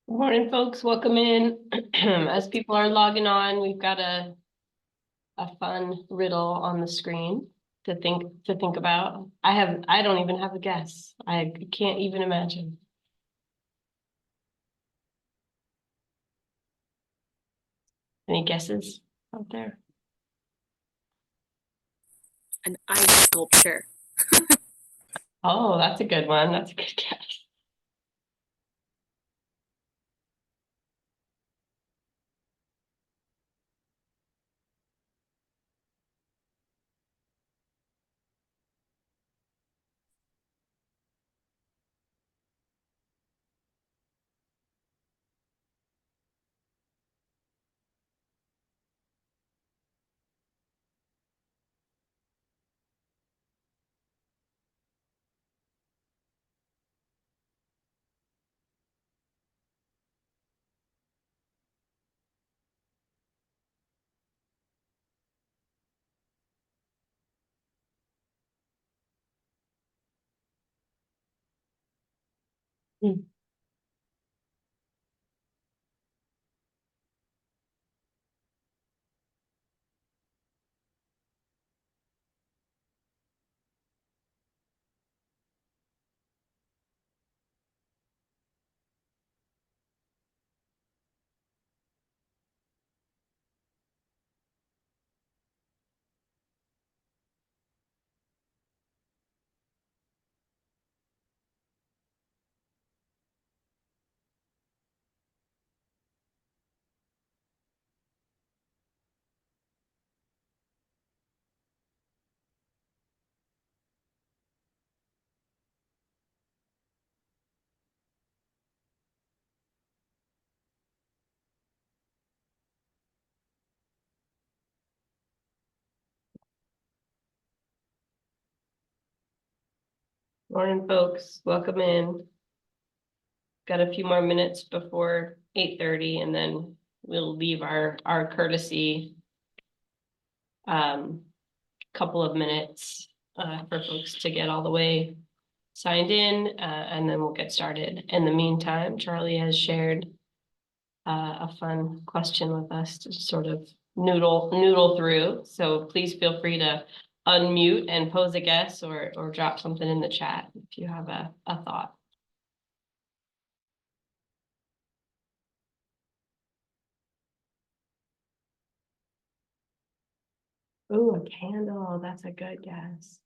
Morning, folks. Welcome in. As people are logging on, we've got a fun riddle on the screen to think about. I don't even have a guess. I can't even imagine. Any guesses out there? An ice sculpture. Oh, that's a good one. That's a good guess. Hmm. Morning, folks. Welcome in. Got a few more minutes before 8:30, and then we'll leave our courtesy couple of minutes for folks to get all the way signed in, and then we'll get started. In the meantime, Charlie has shared a fun question with us to sort of noodle through. So please feel free to unmute and pose a guess or drop something in the chat if you have a thought. Ooh, a candle. That's a good guess.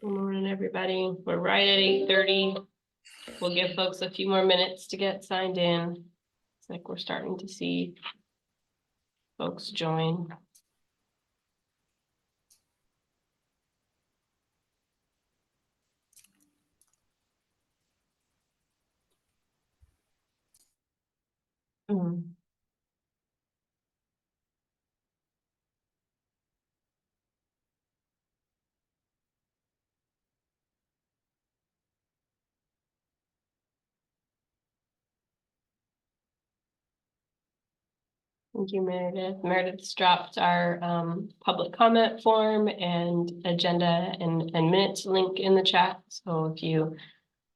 Good morning, everybody. We're right at 8:30. We'll give folks a few more minutes to get signed in. It's like we're starting to see folks join. Thank you, Meredith. Meredith's dropped our public comment form and agenda and minutes link in the chat. So if you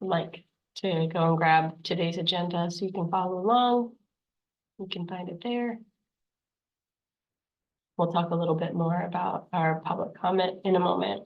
would like to go and grab today's agenda so you can follow along, you can find it there. We'll talk a little bit more about our public comment in a moment.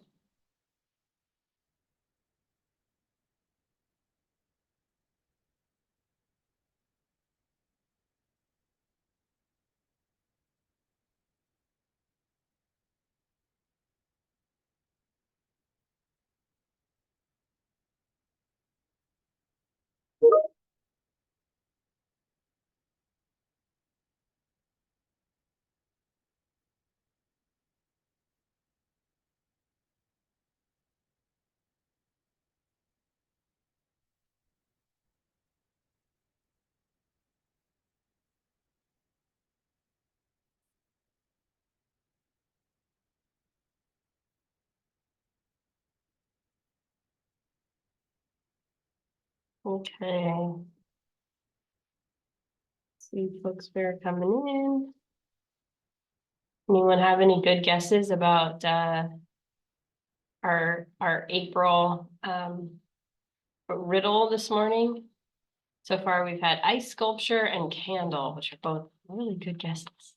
Okay. See folks who are coming in. Anyone have any good guesses about our April riddle this morning? So far, we've had ice sculpture and candle, which are both really good guesses.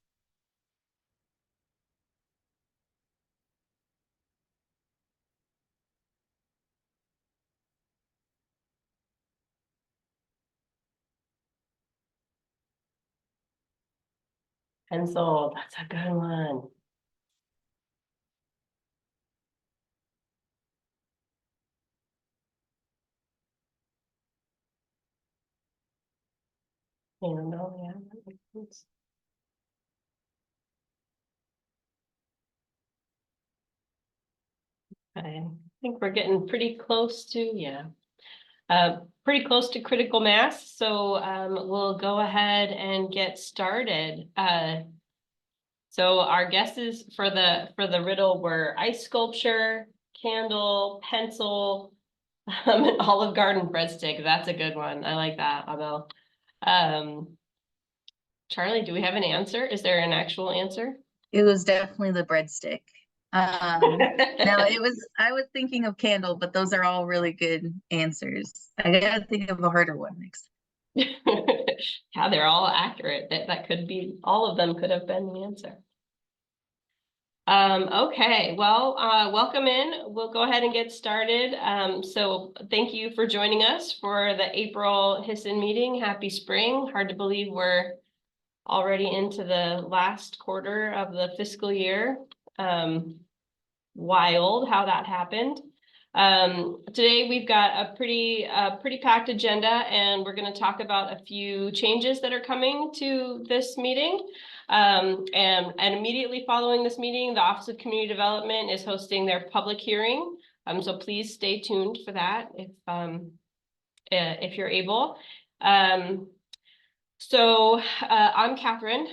Pencil, that's a good one. Candle, yeah, that makes sense. I think we're getting pretty close to, yeah. Pretty close to critical mass, so we'll go ahead and get started. So our guesses for the riddle were ice sculpture, candle, pencil, and Olive Garden breadstick. That's a good one. I like that, Abel. Charlie, do we have an answer? Is there an actual answer? It was definitely the breadstick. No, I was thinking of candle, but those are all really good answers. I gotta think of a harder one next. Yeah, they're all accurate. That could be, all of them could have been the answer. Okay, well, welcome in. We'll go ahead and get started. So thank you for joining us for the April HSSN meeting. Happy spring. Hard to believe we're already into the last quarter of the fiscal year. Wild how that happened. Today we've got a pretty packed agenda, and we're going to talk about a few changes that are coming to this meeting. And immediately following this meeting, the Office of Community Development is hosting their public hearing. So please stay tuned for that if you're able. So I'm Catherine.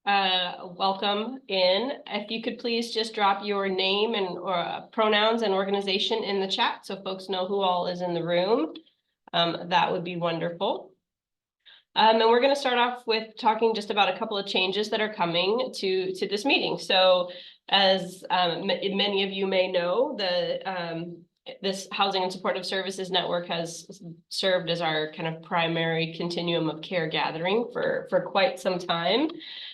Welcome in. If you could please just drop your name and or pronouns and organization in the chat so folks know who all is in the room. That would be wonderful. And we're going to start off with talking just about a couple of changes that are coming to this meeting. So as many of you may know, this Housing and Supportive Services Network has served as our kind of primary continuum of care gathering for quite some time.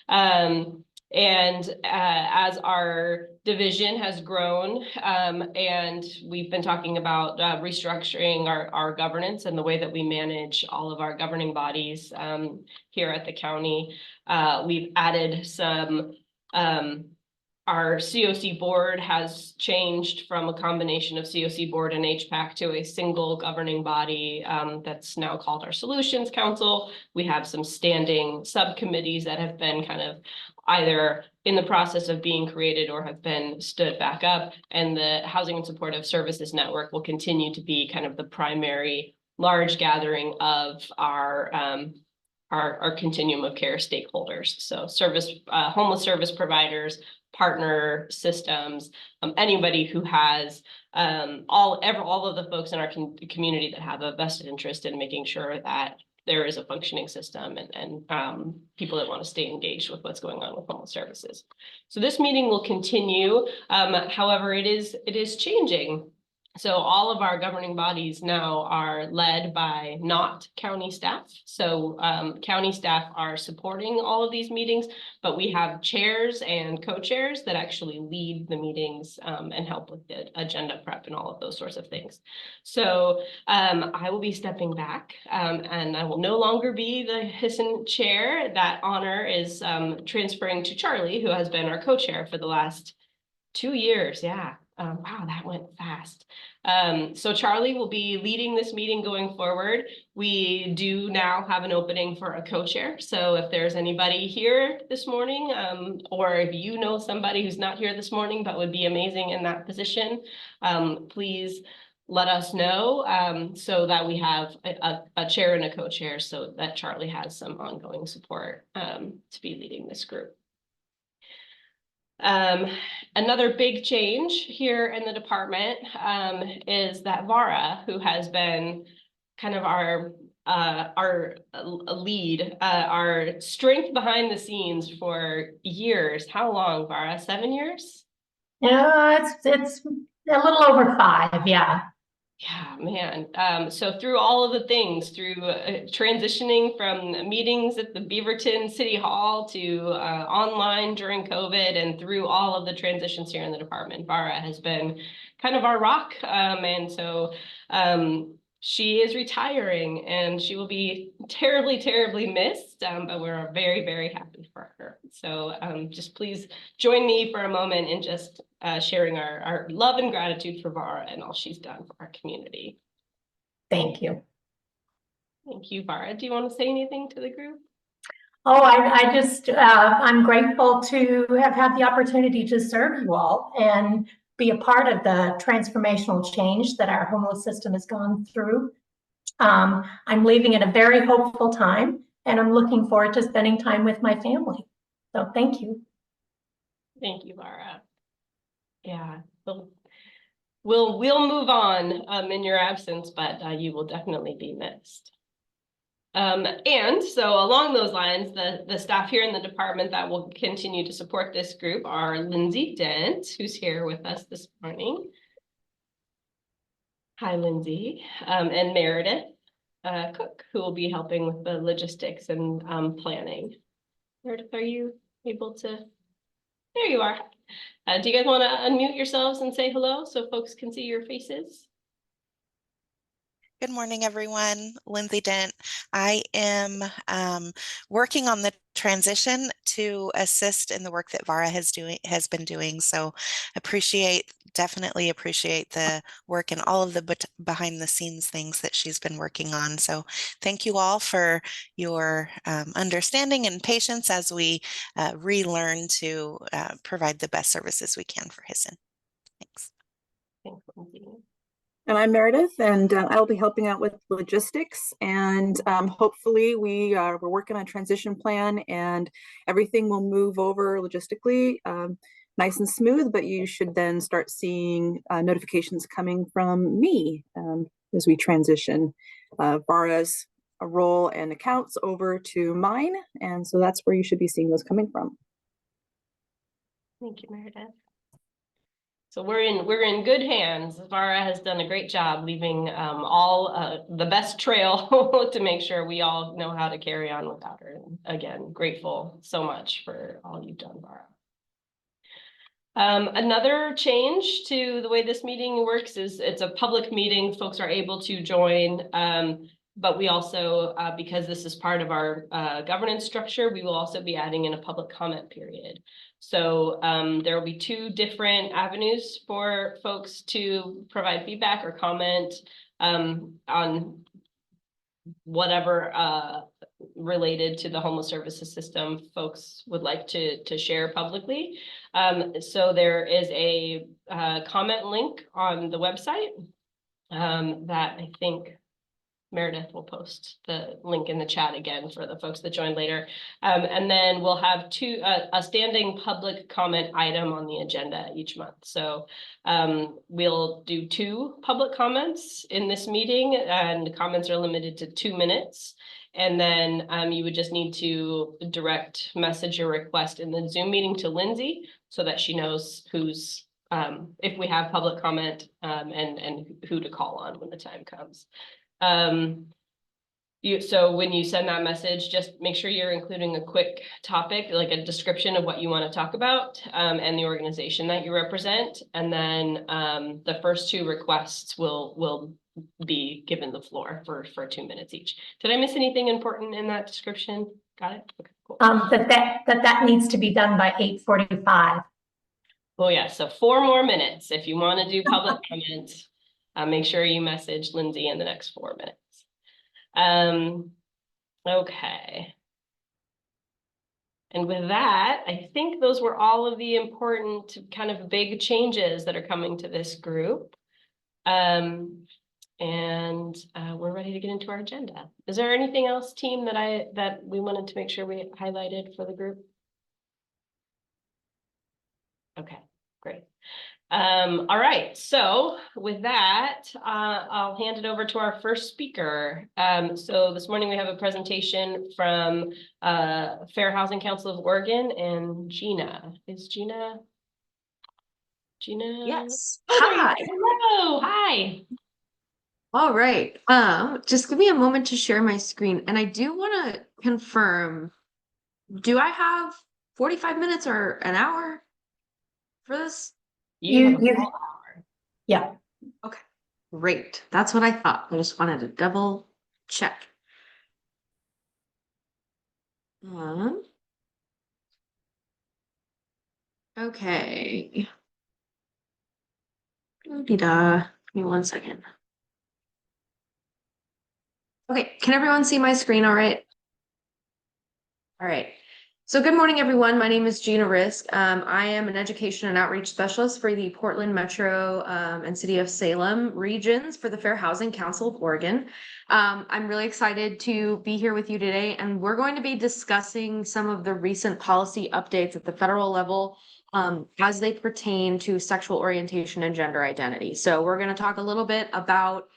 And as our division has grown, and we've been talking about restructuring our governance and the way that we manage all of our governing bodies here at the county, we've added some our COC board has changed from a combination of COC board and HPAC to a single governing body that's now called our Solutions Council. We have some standing subcommittees that have been kind of either in the process of being created or have been stood back up. And the Housing and Supportive Services Network will continue to be kind of the primary large gathering of our continuum of care stakeholders. So homeless service providers, partner systems, anybody who has all of the folks in our community that have a vested interest in making sure that there is a functioning system and people that want to stay engaged with what's going on with homeless services. So this meeting will continue. However, it is changing. So all of our governing bodies now are led by not county staff. So county staff are supporting all of these meetings, but we have chairs and co-chairs that actually lead the meetings and help with the agenda prep and all of those sorts of things. So I will be stepping back and I will no longer be the HSSN chair. That honor is transferring to Charlie, who has been our co-chair for the last 2 years. Yeah. Wow, that went fast. So Charlie will be leading this meeting going forward. We do now have an opening for a co-chair. So if there's anybody here this morning, or if you know somebody who's not here this morning but would be amazing in that position, please let us know so that we have a chair and a co-chair so that Charlie has some ongoing support to be leading this group. Another big change here in the department is that Vara, who has been kind of our lead, our strength behind the scenes for years. How long, Vara? 7 years? Yeah, it's a little over 5, yeah. Yeah, man. So through all of the things, through transitioning from meetings at the Beaverton City Hall to online during COVID, and through all of the transitions here in the department, Vara has been kind of our rock. And so she is retiring, and she will be terribly, terribly missed, but we're very, very happy for her. So just please join me for a moment in just sharing our love and gratitude for Vara and all she's done for our community. Thank you. Thank you, Vara. Do you want to say anything to the group? Oh, I just, I'm grateful to have had the opportunity to serve you all and be a part of the transformational change that our homeless system has gone through. I'm leaving at a very hopeful time, and I'm looking forward to spending time with my family. So thank you. Thank you, Vara. Yeah, we'll move on in your absence, but you will definitely be missed. And so along those lines, the staff here in the department that will continue to support this group are Lindsay Dent, who's here with us this morning. Hi, Lindsay, and Meredith Cook, who will be helping with the logistics and planning. Meredith, are you able to? There you are. Do you guys want to unmute yourselves and say hello so folks can see your faces? Good morning, everyone. Lindsay Dent. I am working on the transition to assist in the work that Vara has been doing. So definitely appreciate the work and all of the behind the scenes things that she's been working on. So thank you all for your understanding and patience as we relearn to provide the best services we can for HSSN. Thanks. Thanks, Lindsay. And I'm Meredith, and I'll be helping out with logistics. And hopefully we're working on a transition plan, and everything will move over logistically nice and smooth, but you should then start seeing notifications coming from me as we transition Vara's role and accounts over to mine. And so that's where you should be seeing those coming from. Thank you, Meredith. So we're in good hands. Vara has done a great job leaving all the best trail to make sure we all know how to carry on without her. And again, grateful so much for all you've done, Vara. Another change to the way this meeting works is it's a public meeting. Folks are able to join, but we also, because this is part of our governance structure, we will also be adding in a public comment period. So there will be 2 different avenues for folks to provide feedback or comment on whatever related to the homeless services system folks would like to share publicly. So there is a comment link on the website that I think Meredith will post the link in the chat again for the folks that joined later. And then we'll have a standing public comment item on the agenda each month. So we'll do 2 public comments in this meeting, and comments are limited to 2 minutes. And then you would just need to direct message your request in the Zoom meeting to Lindsay so that she knows who's, if we have public comment and who to call on when the time comes. So when you send that message, just make sure you're including a quick topic, like a description of what you want to talk about and the organization that you represent. And then the first 2 requests will be given the floor for 2 minutes each. Did I miss anything important in that description? Got it? Okay, cool. That needs to be done by 8:45. Oh yeah, so 4 more minutes. If you want to do public comment, make sure you message Lindsay in the next 4 minutes. Okay. And with that, I think those were all of the important kind of big changes that are coming to this group. And we're ready to get into our agenda. Is there anything else, team, that we wanted to make sure we highlighted for the group? Okay, great. All right, so with that, I'll hand it over to our first speaker. So this morning we have a presentation from Fair Housing Council of Oregon and Gina. Is Gina? Yes. Oh, there you Hi. are. Hello, hi. All right. Just give me a moment to share my screen. And I do want to confirm, do I have 45 minutes or an hour for this? You have a You- full hour. Yeah, Okay, great. That's what I thought. I just wanted to double check. Um, okay. Give me 1 second. Okay, can everyone see my screen all right? All right. So good morning, everyone. My name is Gina Risk. I am an education and outreach specialist for the Portland Metro and City of Salem regions for the Fair Housing Council of Oregon. I'm really excited to be here with you today, and we're going to be discussing some of the recent policy updates at the federal level as they pertain to sexual orientation and gender identity. So we're going to talk a little bit about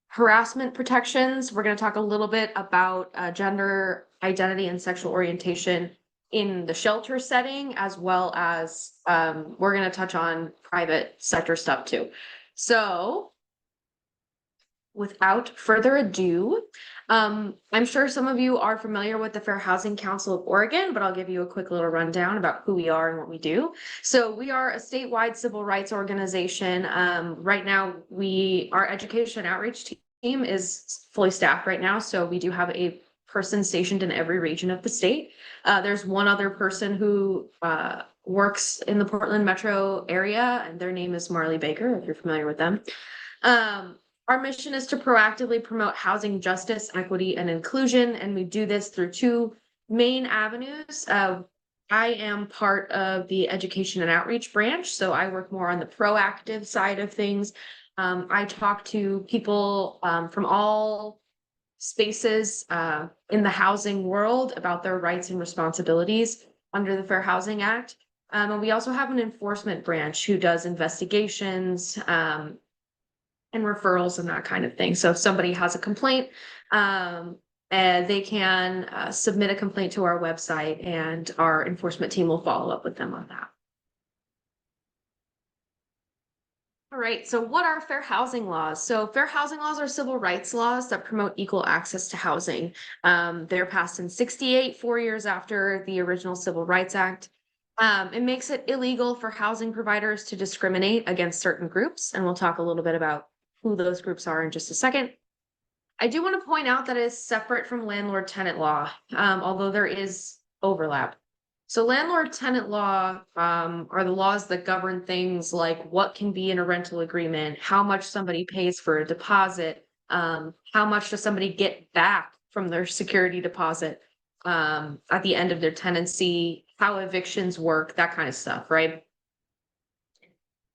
harassment protections. We're going to talk a little bit about gender identity and sexual orientation in the shelter setting, as well as we're going to touch on private sector stuff too. So without further ado, I'm sure some of you are familiar with the Fair Housing Council of Oregon, but I'll give you a quick little rundown about who we are and what we do. So we are a statewide civil rights organization. Right now, our education outreach team is fully staffed right now. So we do have a person stationed in every region of the state. There's one other person who works in the Portland metro area, and their name is Marley Baker, if you're familiar with them. Our mission is to proactively promote housing justice, equity, and inclusion, and we do this through two main avenues. I am part of the education and outreach branch, so I work more on the proactive side of things. I talk to people from all spaces in the housing world about their rights and responsibilities under the Fair Housing Act. And we also have an enforcement branch who does investigations, and referrals and that kind of thing. So if somebody has a complaint, they can submit a complaint to our website, and our enforcement team will follow up with them on that. All right, so what are fair housing laws? So fair housing laws are civil rights laws that promote equal access to housing. They're passed in 1968, 4 years after the original Civil Rights Act. It makes it illegal for housing providers to discriminate against certain groups, and we'll talk a little bit about who those groups are in just a second. I do want to point out that it is separate from landlord-tenant law, although there is overlap. So landlord-tenant law are the laws that govern things like what can be in a rental agreement, how much somebody pays for a deposit, how much does somebody get back from their security deposit at the end of their tenancy, how evictions work, that kind of stuff, right?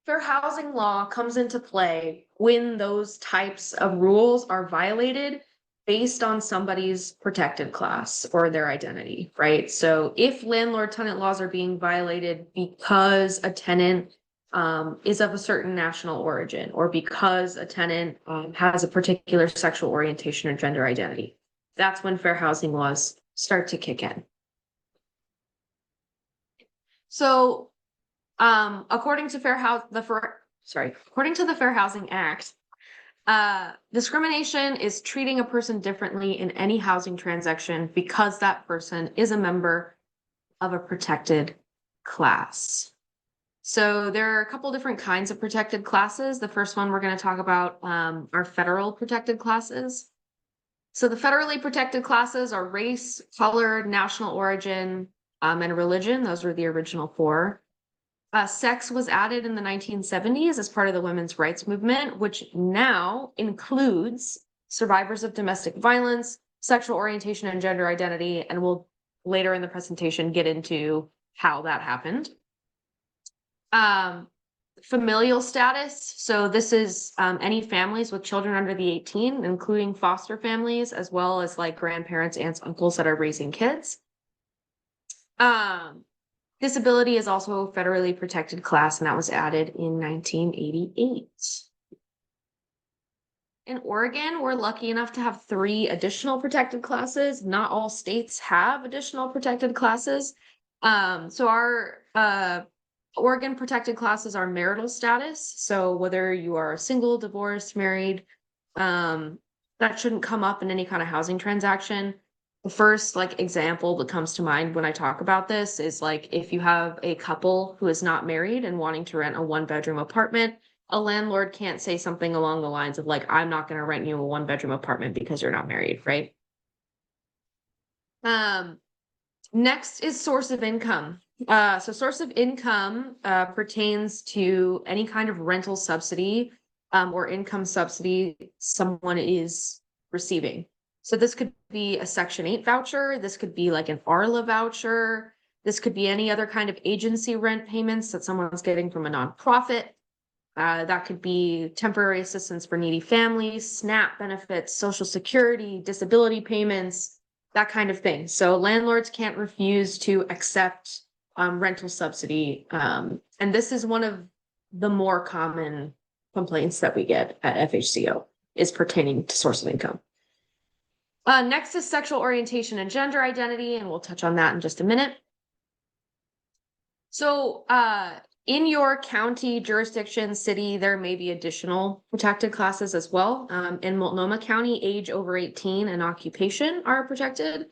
Fair housing law comes into play when those types of rules are violated based on somebody's protected class or their identity, right? So if landlord-tenant laws are being violated because a tenant is of a certain national origin, or because a tenant has a particular sexual orientation or gender identity, that's when fair housing laws start to kick in. So according to the Fair Housing Act, discrimination is treating a person differently in any housing transaction because that person is a member of a protected class. So there are a couple different kinds of protected classes. The first one we're going to talk about are federal protected classes. So the federally protected classes are race, color, national origin, and religion. Those were the original four. Sex was added in the 1970s as part of the women's rights movement, which now includes survivors of domestic violence, sexual orientation, and gender identity. And we'll later in the presentation get into how that happened. Familial status. So this is any families with children under the 18, including foster families, as well as like grandparents, aunts, uncles that are raising kids. Disability is also a federally protected class, and that was added in 1988. In Oregon, we're lucky enough to have 3 additional protected classes. Not all states have additional protected classes. So our Oregon protected classes are marital status. So whether you are single, divorced, married, that shouldn't come up in any kind of housing transaction. The first example that comes to mind when I talk about this is if you have a couple who is not married and wanting to rent a 1-bedroom apartment, a landlord can't say something along the lines of I'm not going to rent you a 1-bedroom apartment because you're not married, right? Next is source of income. So source of income pertains to any kind of rental subsidy or income subsidy someone is receiving. So this could be a Section 8 voucher. This could be an ARLA voucher. This could be any other kind of agency rent payments that someone's getting from a nonprofit. That could be temporary assistance for needy families, SNAP benefits, Social Security, disability payments, that kind of thing. So landlords can't refuse to accept rental subsidy. And this is one of the more common complaints that we get at FHCO is pertaining to source of income. Next is sexual orientation and gender identity, and we'll touch on that in just a minute. So in your county, jurisdiction, city, there may be additional protected classes as well. In Multnomah County, age over 18 and occupation are protected.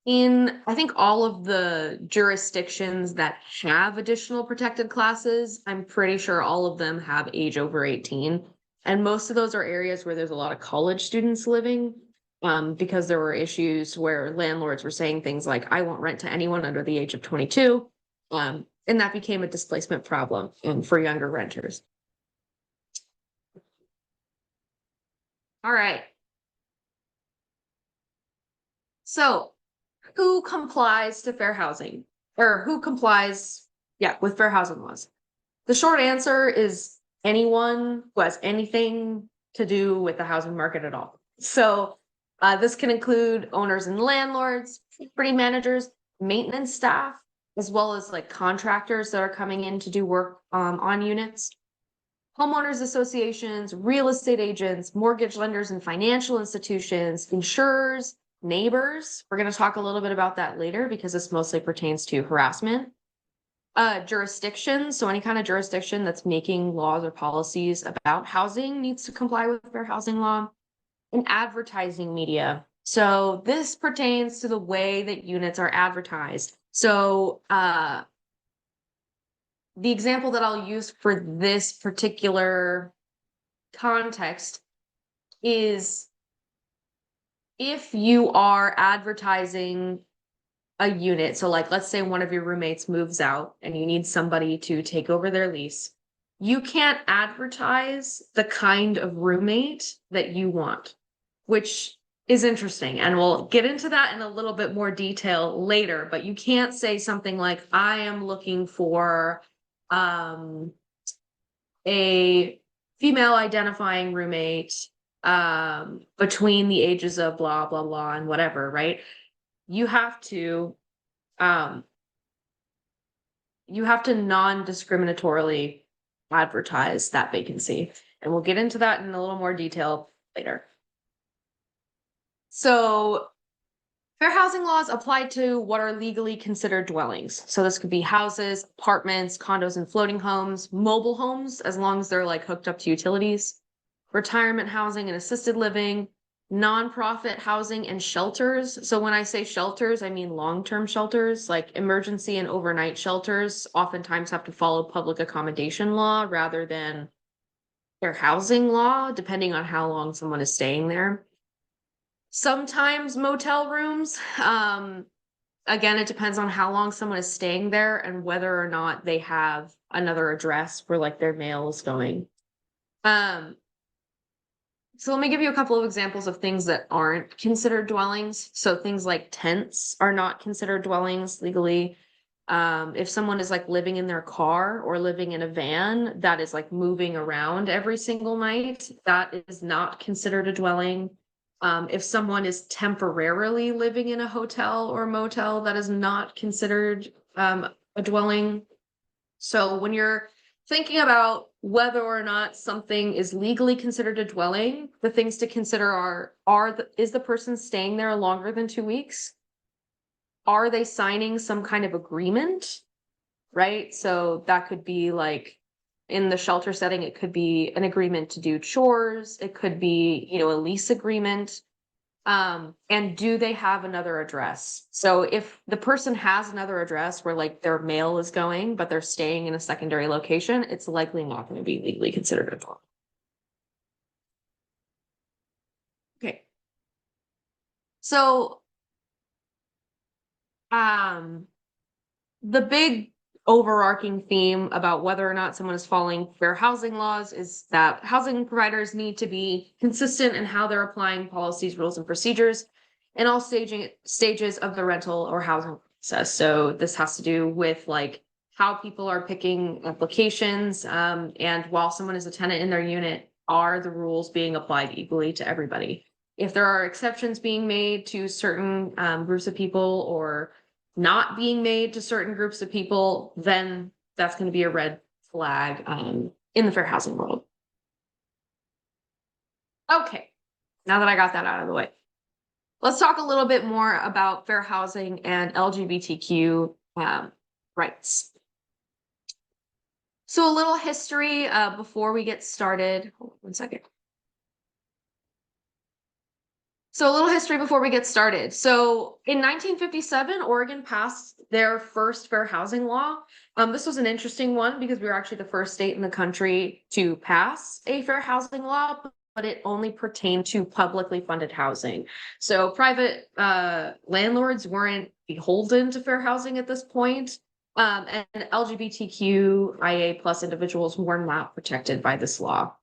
In, I think, all of the jurisdictions that have additional protected classes, I'm pretty sure all of them have age over 18. And most of those are areas where there's a lot of college students living, because there were issues where landlords were saying things like, I won't rent to anyone under the age of 22. And that became a displacement problem for younger renters. All right. So who complies to fair housing, or who complies, with fair housing laws? The short answer is anyone who has anything to do with the housing market at all. So this can include owners and landlords, property managers, maintenance staff, as well as contractors that are coming in to do work on units, homeowners associations, real estate agents, mortgage lenders and financial institutions, insurers, neighbors. We're going to talk a little bit about that later because this mostly pertains to harassment. Jurisdictions, so any kind of jurisdiction that's making laws or policies about housing needs to comply with fair housing law. And advertising media. So this pertains to the way that units are advertised. So the example that I'll use for this particular context is if you are advertising a unit, so let's say one of your roommates moves out and you need somebody to take over their lease, you can't advertise the kind of roommate that you want, which is interesting. And we'll get into that in a little bit more detail later, but you can't say something like, I am looking for a female identifying roommate between the ages of blah, blah, blah, and whatever, right? You have to non-discriminatorily advertise that vacancy. And we'll get into that in a little more detail later. So fair housing laws apply to what are legally considered dwellings. So this could be houses, apartments, condos and floating homes, mobile homes, as long as they're hooked up to utilities, retirement housing and assisted living, nonprofit housing and shelters. So when I say shelters, I mean long-term shelters, emergency and overnight shelters oftentimes have to follow public accommodation law rather than fair housing law, depending on how long someone is staying there. Sometimes motel rooms, again, it depends on how long someone is staying there and whether or not they have another address where their mail is going. So let me give you a couple of examples of things that aren't considered dwellings. So things like tents are not considered dwellings legally. If someone is living in their car or living in a van that is moving around every single night, that is not considered a dwelling. If someone is temporarily living in a hotel or motel, that is not considered a dwelling. So when you're thinking about whether or not something is legally considered a dwelling, the things to consider is the person staying there longer than 2 weeks? Are they signing some kind of agreement? Right? So that could be like in the shelter setting, it could be an agreement to do chores, it could be, a lease agreement. And do they have another address? So if the person has another address where like their mail is going, but they're staying in a secondary location, it's likely not going to be legally considered a dwelling. Okay. So, the big overarching theme about whether or not someone is following fair housing laws is that housing providers need to be consistent in how they're applying policies, rules, and procedures in all stages of the rental or housing process. So this has to do with like how people are picking applications, and while someone is a tenant in their unit, are the rules being applied equally to everybody? If there are exceptions being made to certain groups of people or not being made to certain groups of people, then that's going to be a red flag in the fair housing world. Okay, now that I got that out of the way, let's talk a little bit more about fair housing and LGBTQ rights. So a little history before we get started. Hold on 1 second. So a little history before we get started. So in 1957, Oregon passed their first fair housing law. This was an interesting one because we were actually the first state in the country to pass a fair housing law, but it only pertained to publicly funded housing. So private landlords weren't beholden to fair housing at this point. And LGBTQIA plus individuals were not protected by this law.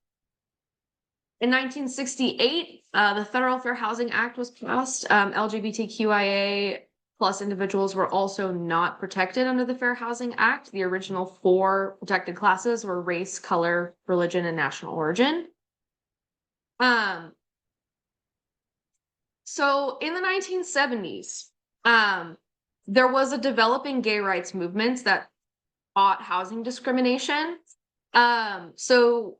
In 1968, the Federal Fair Housing Act was passed. LGBTQIA plus individuals were also not protected under the Fair Housing Act. The original 4 protected classes were race, color, religion, and national origin. So in the 1970s, there was a developing gay rights movement that fought housing discrimination. So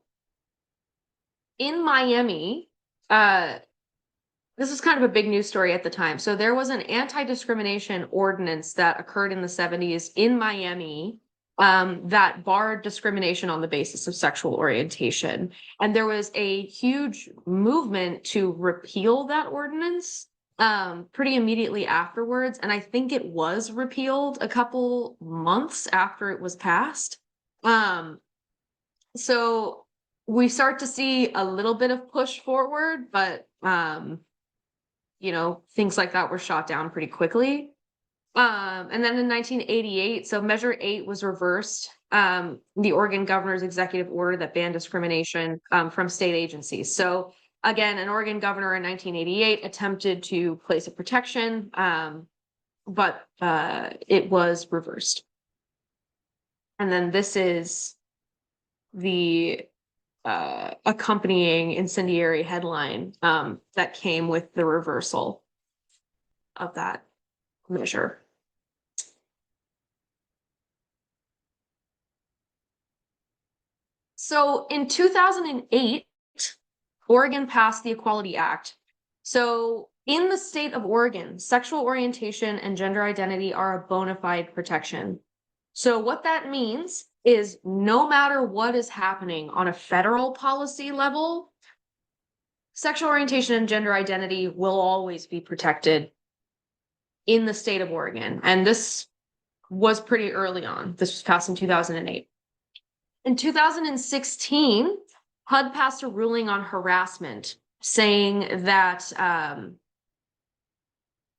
in Miami, this was kind of a big news story at the time. So there was an anti-discrimination ordinance that occurred in the 70s in Miami that barred discrimination on the basis of sexual orientation. And there was a huge movement to repeal that ordinance pretty immediately afterwards. And I think it was repealed a couple months after it was passed. So we start to see a little bit of push forward, but things like that were shot down pretty quickly. And then in 1988, so Measure 8 was reversed, the Oregon governor's executive order that banned discrimination from state agencies. So again, an Oregon governor in 1988 attempted to place a protection, but it was reversed. And then this is the accompanying incendiary headline that came with the reversal of that measure. So in 2008, Oregon passed the Equality Act. So in the state of Oregon, sexual orientation and gender identity are a bona fide protection. So what that means is no matter what is happening on a federal policy level, sexual orientation and gender identity will always be protected in the state of Oregon. And this was pretty early on. This was passed in 2008. In 2016, HUD passed a ruling on harassment saying that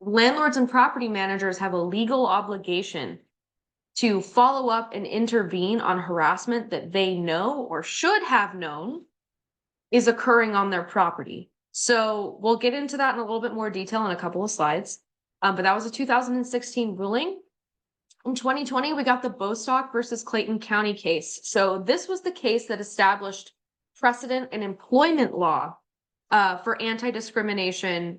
landlords and property managers have a legal obligation to follow up and intervene on harassment that they know or should have known is occurring on their property. So we'll get into that in a little bit more detail in a couple of slides. But that was a 2016 ruling. In 2020, we got the Bostock versus Clayton County case. So this was the case that established precedent and employment law for anti-discrimination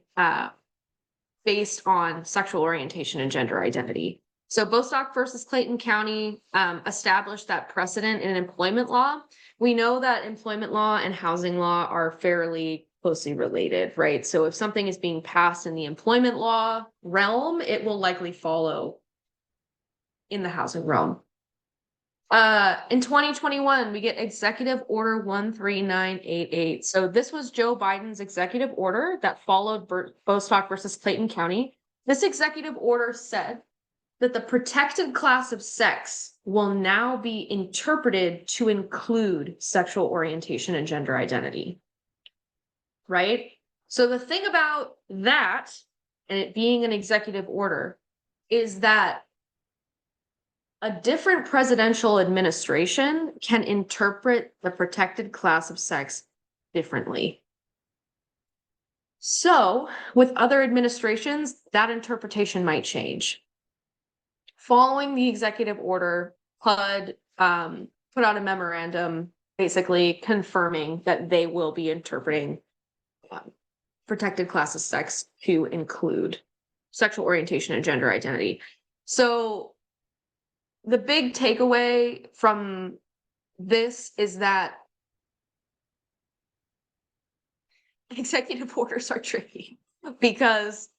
based on sexual orientation and gender identity. So Bostock versus Clayton County established that precedent in employment law. We know that employment law and housing law are fairly closely related, right? So if something is being passed in the employment law realm, it will likely follow in the housing realm. In 2021, we get Executive Order 13988. So this was Joe Biden's executive order that followed Bostock versus Clayton County. This executive order said that the protected class of sex will now be interpreted to include sexual orientation and gender identity. Right? So the thing about that, and it being an executive order, is that a different presidential administration can interpret the protected class of sex differently. So, with other administrations, that interpretation might change. Following the executive order, HUD put out a memorandum basically confirming that they will be interpreting protected class of sex to include sexual orientation and gender identity. So, the big takeaway from this is that executive orders are tricky because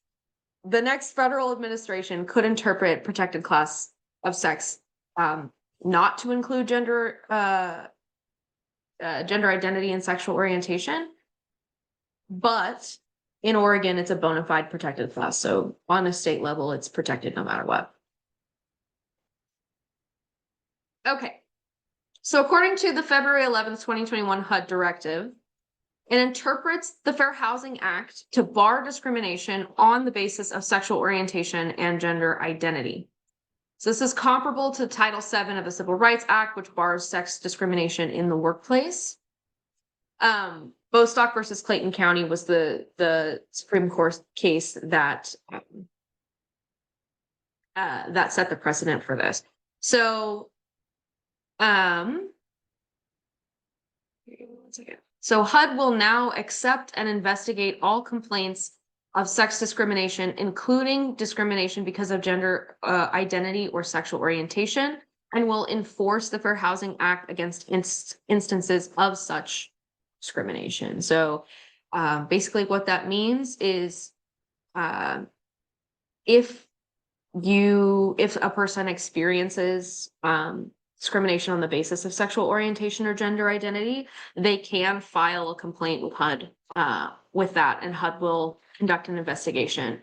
the next federal administration could interpret protected class of sex not to include gender identity and sexual orientation. But in Oregon, it's a bona fide protected class. So on a state level, it's protected no matter what. Okay, so according to the February 11th, 2021 HUD directive, it interprets the Fair Housing Act to bar discrimination on the basis of sexual orientation and gender identity. So this is comparable to Title VII of the Civil Rights Act, which bars sex discrimination in the workplace. Bostock versus Clayton County was the Supreme Court case that that set the precedent for this. So one second. So HUD will now accept and investigate all complaints of sex discrimination, including discrimination because of gender identity or sexual orientation, and will enforce the Fair Housing Act against instances of such discrimination. So basically what that means is if a person experiences discrimination on the basis of sexual orientation or gender identity, they can file a complaint with HUD with that, and HUD will conduct an investigation.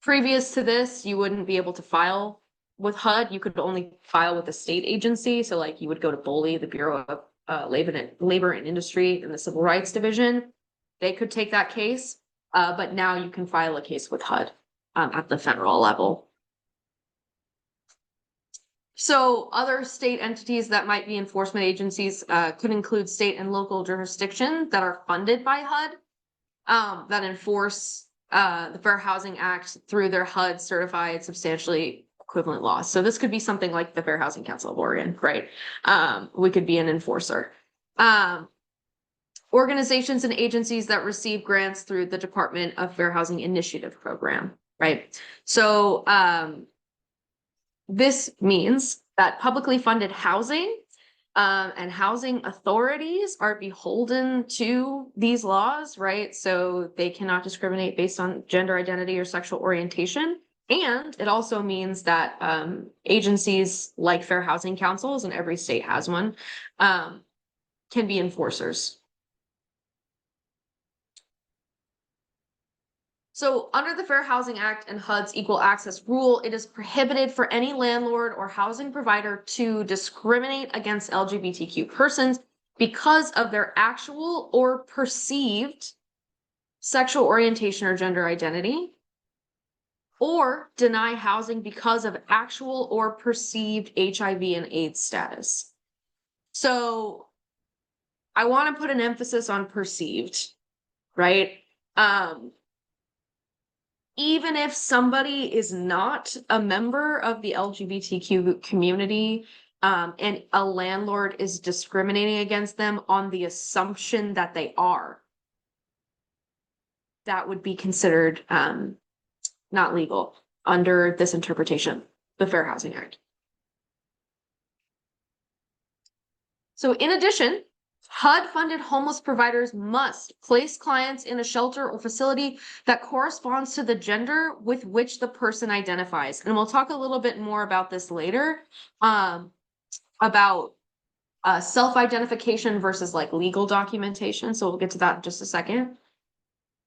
Previous to this, you wouldn't be able to file with HUD. You could only file with a state agency. So like you would go to BOLI, the Bureau of Labor and Industry, and the Civil Rights Division. They could take that case, but now you can file a case with HUD at the federal level. So other state entities that might be enforcement agencies could include state and local jurisdictions that are funded by HUD that enforce the Fair Housing Act through their HUD certified substantially equivalent laws. So this could be something like the Fair Housing Council of Oregon, right? We could be an enforcer. Organizations and agencies that receive grants through the Department of Fair Housing Initiative program, right? So this means that publicly funded housing and housing authorities are beholden to these laws, right? So they cannot discriminate based on gender identity or sexual orientation. And it also means that agencies like fair housing councils, and every state has one, can be enforcers. So under the Fair Housing Act and HUD's Equal Access Rule, it is prohibited for any landlord or housing provider to discriminate against LGBTQ persons because of their actual or perceived sexual orientation or gender identity, or deny housing because of actual or perceived HIV and AIDS status. So I want to put an emphasis on perceived, right? Even if somebody is not a member of the LGBTQ community, and a landlord is discriminating against them on the assumption that they are, that would be considered not legal under this interpretation, the Fair Housing Act. So in addition, HUD-funded homeless providers must place clients in a shelter or facility that corresponds to the gender with which the person identifies. And we'll talk a little bit more about this later, about self-identification versus like legal documentation. So we'll get to that in just a second.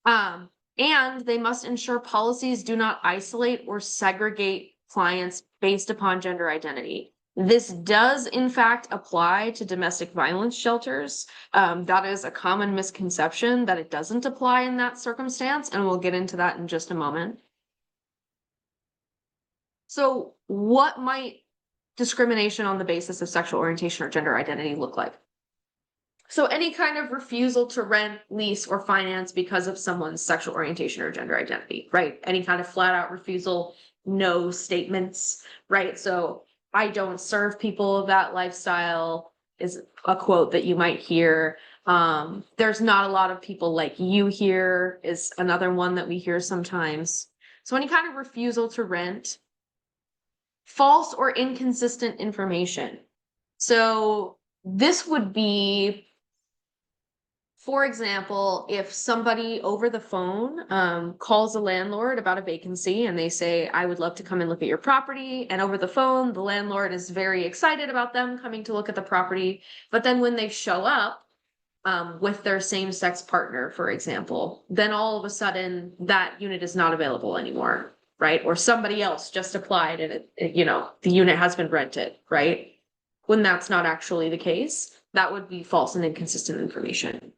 And they must ensure policies do not isolate or segregate clients based upon gender identity. This does in fact apply to domestic violence shelters. That is a common misconception that it doesn't apply in that circumstance, and we'll get into that in just a moment. So what might discrimination on the basis of sexual orientation or gender identity look like? So any kind of refusal to rent, lease, or finance because of someone's sexual orientation or gender identity, right? Any kind of flat out refusal, no statements, right? So I don't serve people of that lifestyle is a quote that you might hear. There's not a lot of people like you here is another one that we hear sometimes. So any kind of refusal to rent, false or inconsistent information. So this would be, for example, if somebody over the phone calls a landlord about a vacancy and they say, I would love to come and look at your property. And over the phone, the landlord is very excited about them coming to look at the property. But then when they show up with their same-sex partner, for example, then all of a sudden that unit is not available anymore, right? Or somebody else just applied and the unit has been rented, right? When that's not actually the case, that would be false and inconsistent information.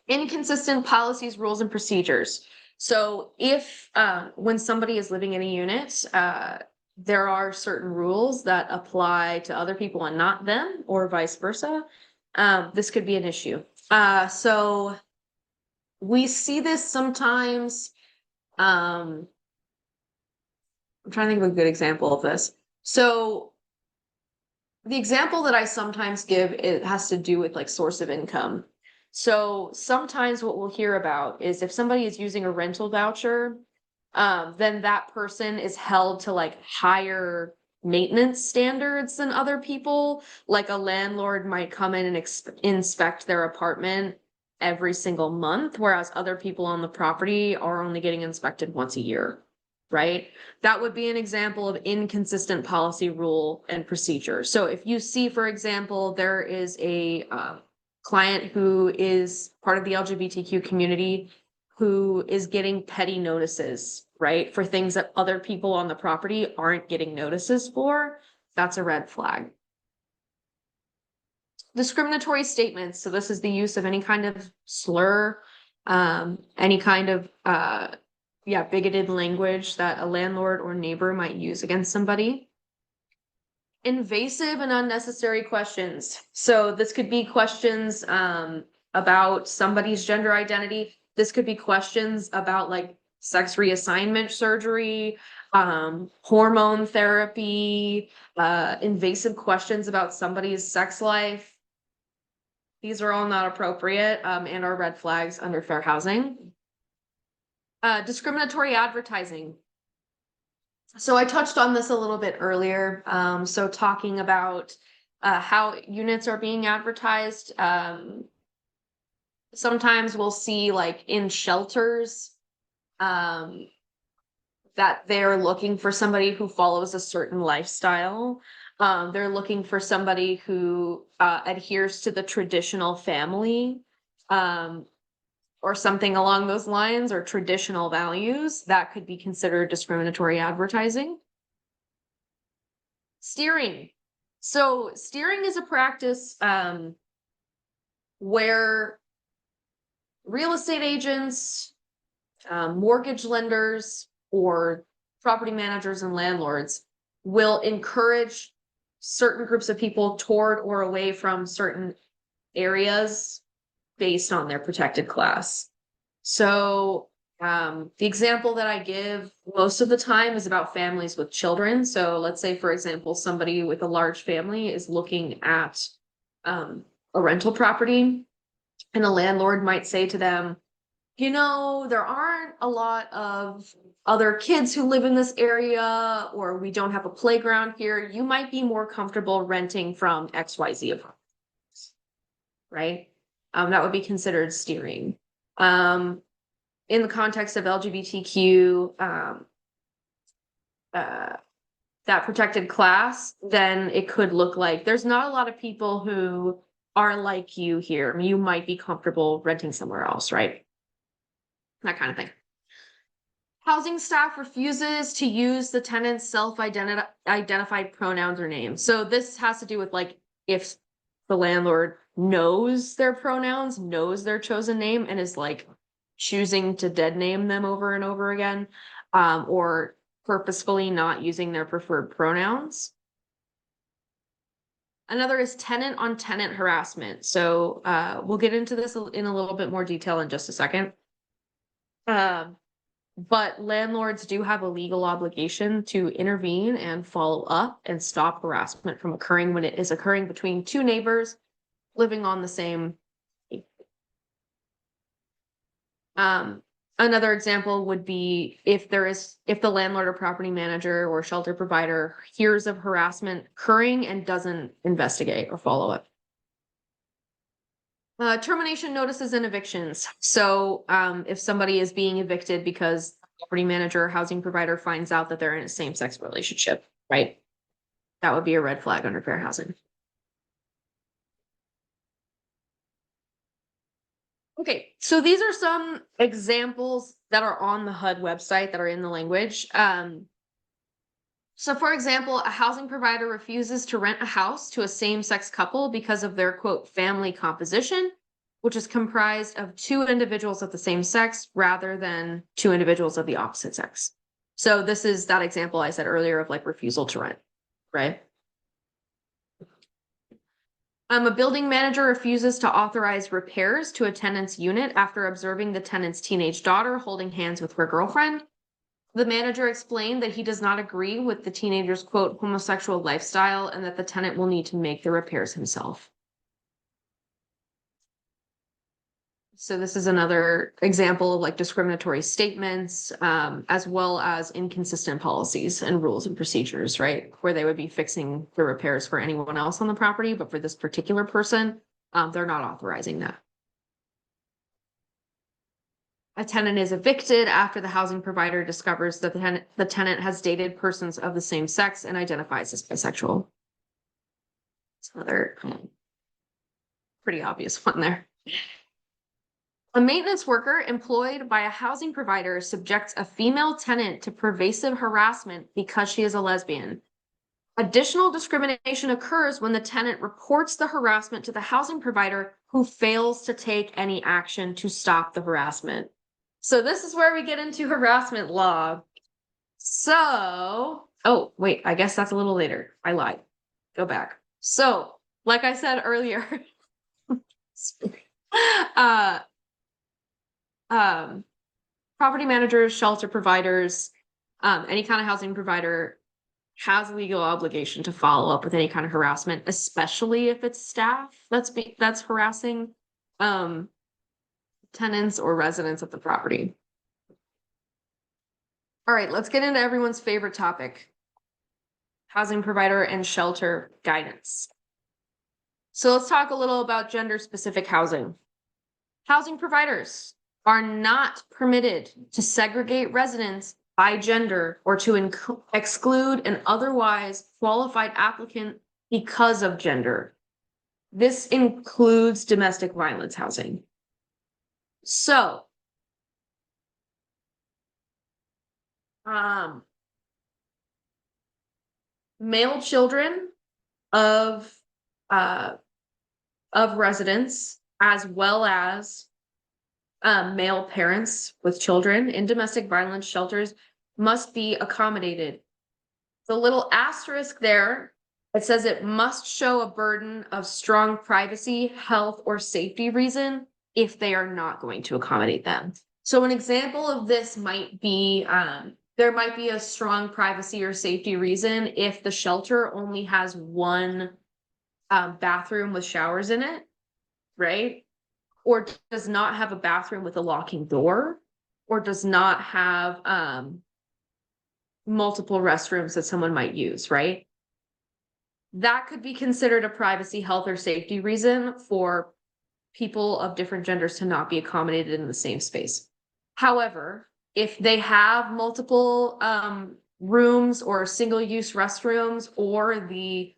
Inconsistent policies, rules, and procedures. So if when somebody is living in a unit, there are certain rules that apply to other people and not them, or vice versa, this could be an issue. So we see this sometimes. I'm trying to think of a good example of this. So the example that I sometimes give, it has to do with like source of income. So sometimes what we'll hear about is if somebody is using a rental voucher, then that person is held to like higher maintenance standards than other people. Like a landlord might come in and inspect their apartment every single month, whereas other people on the property are only getting inspected once a year, right? That would be an example of inconsistent policy, rule, and procedure. So if you see, for example, there is a client who is part of the LGBTQ community who is getting petty notices, right? For things that other people on the property aren't getting notices for, that's a red flag. Discriminatory statements. So this is the use of any kind of slur, any kind of, bigoted language that a landlord or neighbor might use against somebody. Invasive and unnecessary questions. So this could be questions about somebody's gender identity. This could be questions about like sex reassignment surgery, hormone therapy, invasive questions about somebody's sex life. These are all not appropriate and are red flags under fair housing. Discriminatory advertising. So I touched on this a little bit earlier. So talking about how units are being advertised. Sometimes we'll see like in shelters that they're looking for somebody who follows a certain lifestyle. They're looking for somebody who adheres to the traditional family or something along those lines, or traditional values. That could be considered discriminatory advertising. Steering. So steering is a practice where real estate agents, mortgage lenders, or property managers and landlords will encourage certain groups of people toward or away from certain areas based on their protected class. So the example that I give most of the time is about families with children. So let's say, for example, somebody with a large family is looking at a rental property, and a landlord might say to them, you know, there aren't a lot of other kids who live in this area, or we don't have a playground here, you might be more comfortable renting from XYZ apartments. Right? That would be considered steering. In the context of LGBTQ, that protected class, then it could look like there's not a lot of people who are like you here. You might be comfortable renting somewhere else, right? That kind of thing. Housing staff refuses to use the tenant's self-identified pronouns or names. So this has to do with like if the landlord knows their pronouns, knows their chosen name, and is like choosing to dead name them over and over again, or purposefully not using their preferred pronouns. Another is tenant on tenant harassment. So we'll get into this in a little bit more detail in just a second. But landlords do have a legal obligation to intervene and follow up and stop harassment from occurring when it is occurring between two neighbors living on the same. Another example would be if the landlord or property manager or shelter provider hears of harassment occurring and doesn't investigate or follow up. Termination notices and evictions. So if somebody is being evicted because the property manager or housing provider finds out that they're in a same-sex relationship, right? That would be a red flag under fair housing. Okay, so these are some examples that are on the HUD website that are in the language. So for example, a housing provider refuses to rent a house to a same-sex couple because of their quote family composition, which is comprised of two individuals of the same sex rather than two individuals of the opposite sex. So this is that example I said earlier of like refusal to rent, right? A building manager refuses to authorize repairs to a tenant's unit after observing the tenant's teenage daughter holding hands with her girlfriend. The manager explained that he does not agree with the teenager's quote homosexual lifestyle and that the tenant will need to make the repairs himself. So this is another example of like discriminatory statements, as well as inconsistent policies and rules and procedures, right? Where they would be fixing the repairs for anyone else on the property, but for this particular person, they're not authorizing that. A tenant is evicted after the housing provider discovers that the tenant has dated persons of the same sex and identifies as bisexual. It's another pretty obvious one there. A maintenance worker employed by a housing provider subjects a female tenant to pervasive harassment because she is a lesbian. Additional discrimination occurs when the tenant reports the harassment to the housing provider who fails to take any action to stop the harassment. So this is where we get into harassment law. So, oh, wait, I guess that's a little later. I lied. Go back. So, like I said earlier, property managers, shelter providers, any kind of housing provider has a legal obligation to follow up with any kind of harassment, especially if it's staff that's harassing tenants or residents of the property. All right, let's get into everyone's favorite topic, housing provider and shelter guidance. So let's talk a little about gender-specific housing. Housing providers are not permitted to segregate residents by gender or to exclude an otherwise qualified applicant because of gender. This includes domestic violence housing. So, male children of residents, as well as male parents with children in domestic violence shelters must be accommodated. The little asterisk there, it says it must show a burden of strong privacy, health, or safety reason if they are not going to accommodate them. So an example of this might be, there might be a strong privacy or safety reason if the shelter only has one bathroom with showers in it, right? or does not have a bathroom with a locking door, or does not have multiple restrooms that someone might use, right? That could be considered a privacy, health, or safety reason for people of different genders to not be accommodated in the same space. However, if they have multiple rooms or single-use restrooms, or the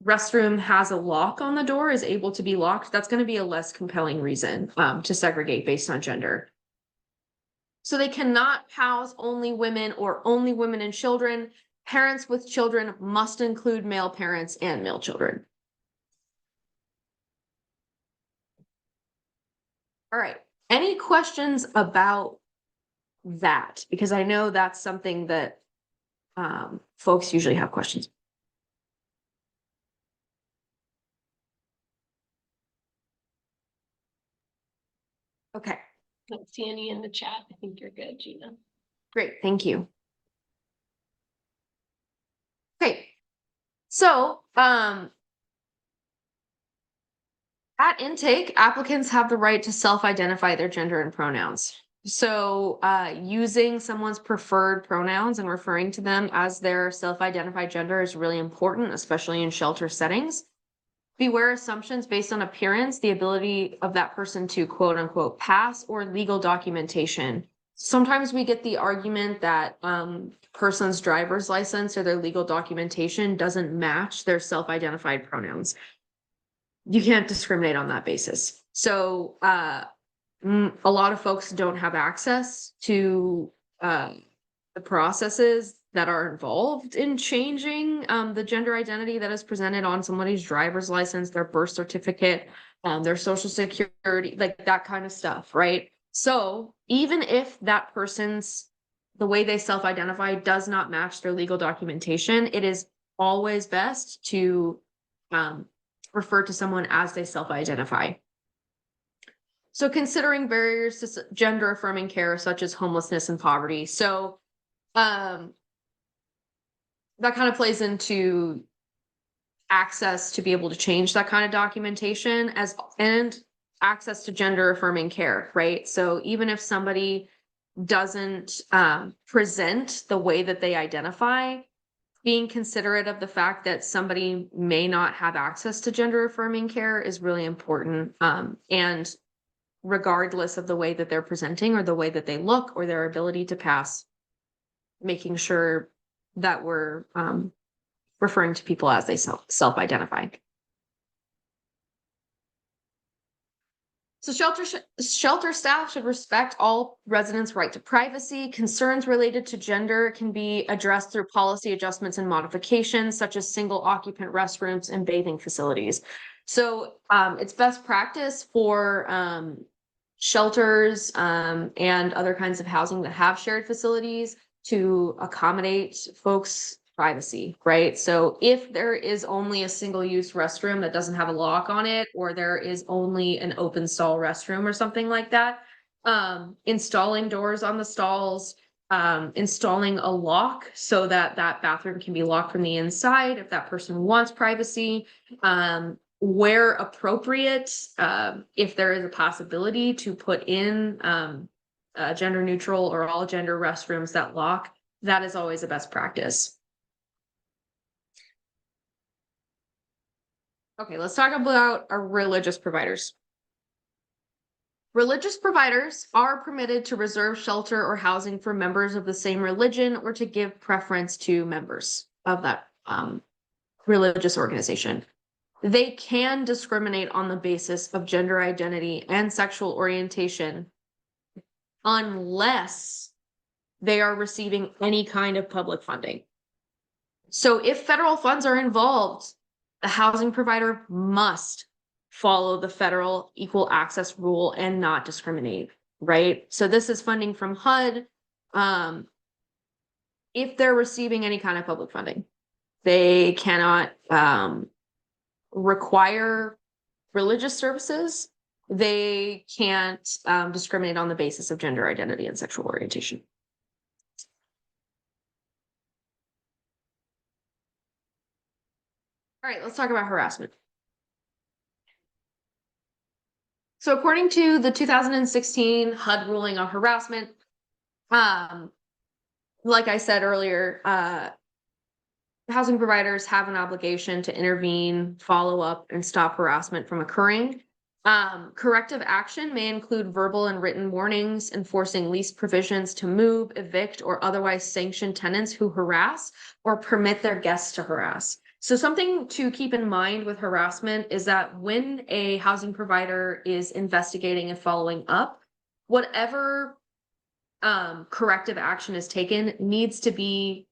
restroom has a lock on the door, is able to be locked, that's going to be a less compelling reason to segregate based on gender. So they cannot house only women or only women and children. Parents with children must include male parents and male children. All right. Any questions about that? Because I know that's something that folks usually have questions. Okay, Don't see any in the chat. I think you're good, Gina. great. Thank you. Okay, so at intake, applicants have the right to self-identify their gender and pronouns. So using someone's preferred pronouns and referring to them as their self-identified gender is really important, especially in shelter settings. Beware assumptions based on appearance, the ability of that person to quote unquote pass, or legal documentation. Sometimes we get the argument that person's driver's license or their legal documentation doesn't match their self-identified pronouns. You can't discriminate on that basis. So a lot of folks don't have access to the processes that are involved in changing the gender identity that is presented on somebody's driver's license, their birth certificate, their social security, like that kind of stuff, right? So even if that person's, the way they self-identify does not match their legal documentation, it is always best to refer to someone as they self-identify. So considering barriers to gender affirming care, such as homelessness and poverty. So that kind of plays into access to be able to change that kind of documentation, and access to gender affirming care, right? So even if somebody doesn't present the way that they identify, being considerate of the fact that somebody may not have access to gender affirming care is really important. And regardless of the way that they're presenting or the way that they look or their ability to pass, making sure that we're referring to people as they self-identify. So shelter staff should respect all residents' right to privacy. Concerns related to gender can be addressed through policy adjustments and modifications, such as single occupant restrooms and bathing facilities. So it's best practice for shelters and other kinds of housing that have shared facilities to accommodate folks' privacy, right? So if there is only a single-use restroom that doesn't have a lock on it, or there is only an open stall restroom or something like that, installing doors on the stalls, installing a lock so that that bathroom can be locked from the inside if that person wants privacy, where appropriate, if there is a possibility to put in gender neutral or all gender restrooms that lock, that is always a best practice. Okay, let's talk about our religious providers. Religious providers are permitted to reserve shelter or housing for members of the same religion, or to give preference to members of that religious organization. They can discriminate on the basis of gender identity and sexual orientation unless they are receiving any kind of public funding. So if federal funds are involved, the housing provider must follow the federal equal access rule and not discriminate, right? So this is funding from HUD. If they're receiving any kind of public funding, they cannot require religious services. They can't discriminate on the basis of gender identity and sexual orientation. All right, let's talk about harassment. So according to the 2016 HUD ruling on harassment, like I said earlier, housing providers have an obligation to intervene, follow up, and stop harassment from occurring. Corrective action may include verbal and written warnings, enforcing lease provisions to move, evict, or otherwise sanction tenants who harass or permit their guests to harass. So something to keep in mind with harassment is that when a housing provider is investigating and following up, whatever corrective action is taken needs to be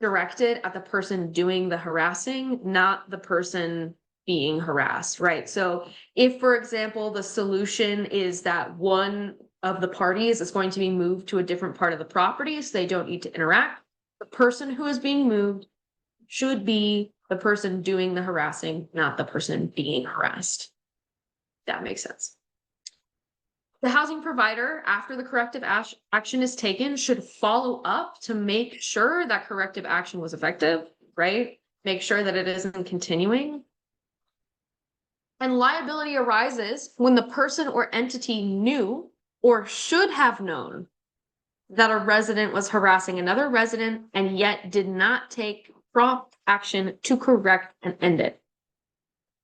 directed at the person doing the harassing, not the person being harassed, right? So if, for example, the solution is that one of the parties is going to be moved to a different part of the property, so they don't need to interact, the person who is being moved should be the person doing the harassing, not the person being harassed. That makes sense. The housing provider, after the corrective action is taken, should follow up to make sure that corrective action was effective, right? Make sure that it isn't continuing. And liability arises when the person or entity knew or should have known that a resident was harassing another resident and yet did not take prompt action to correct and end it.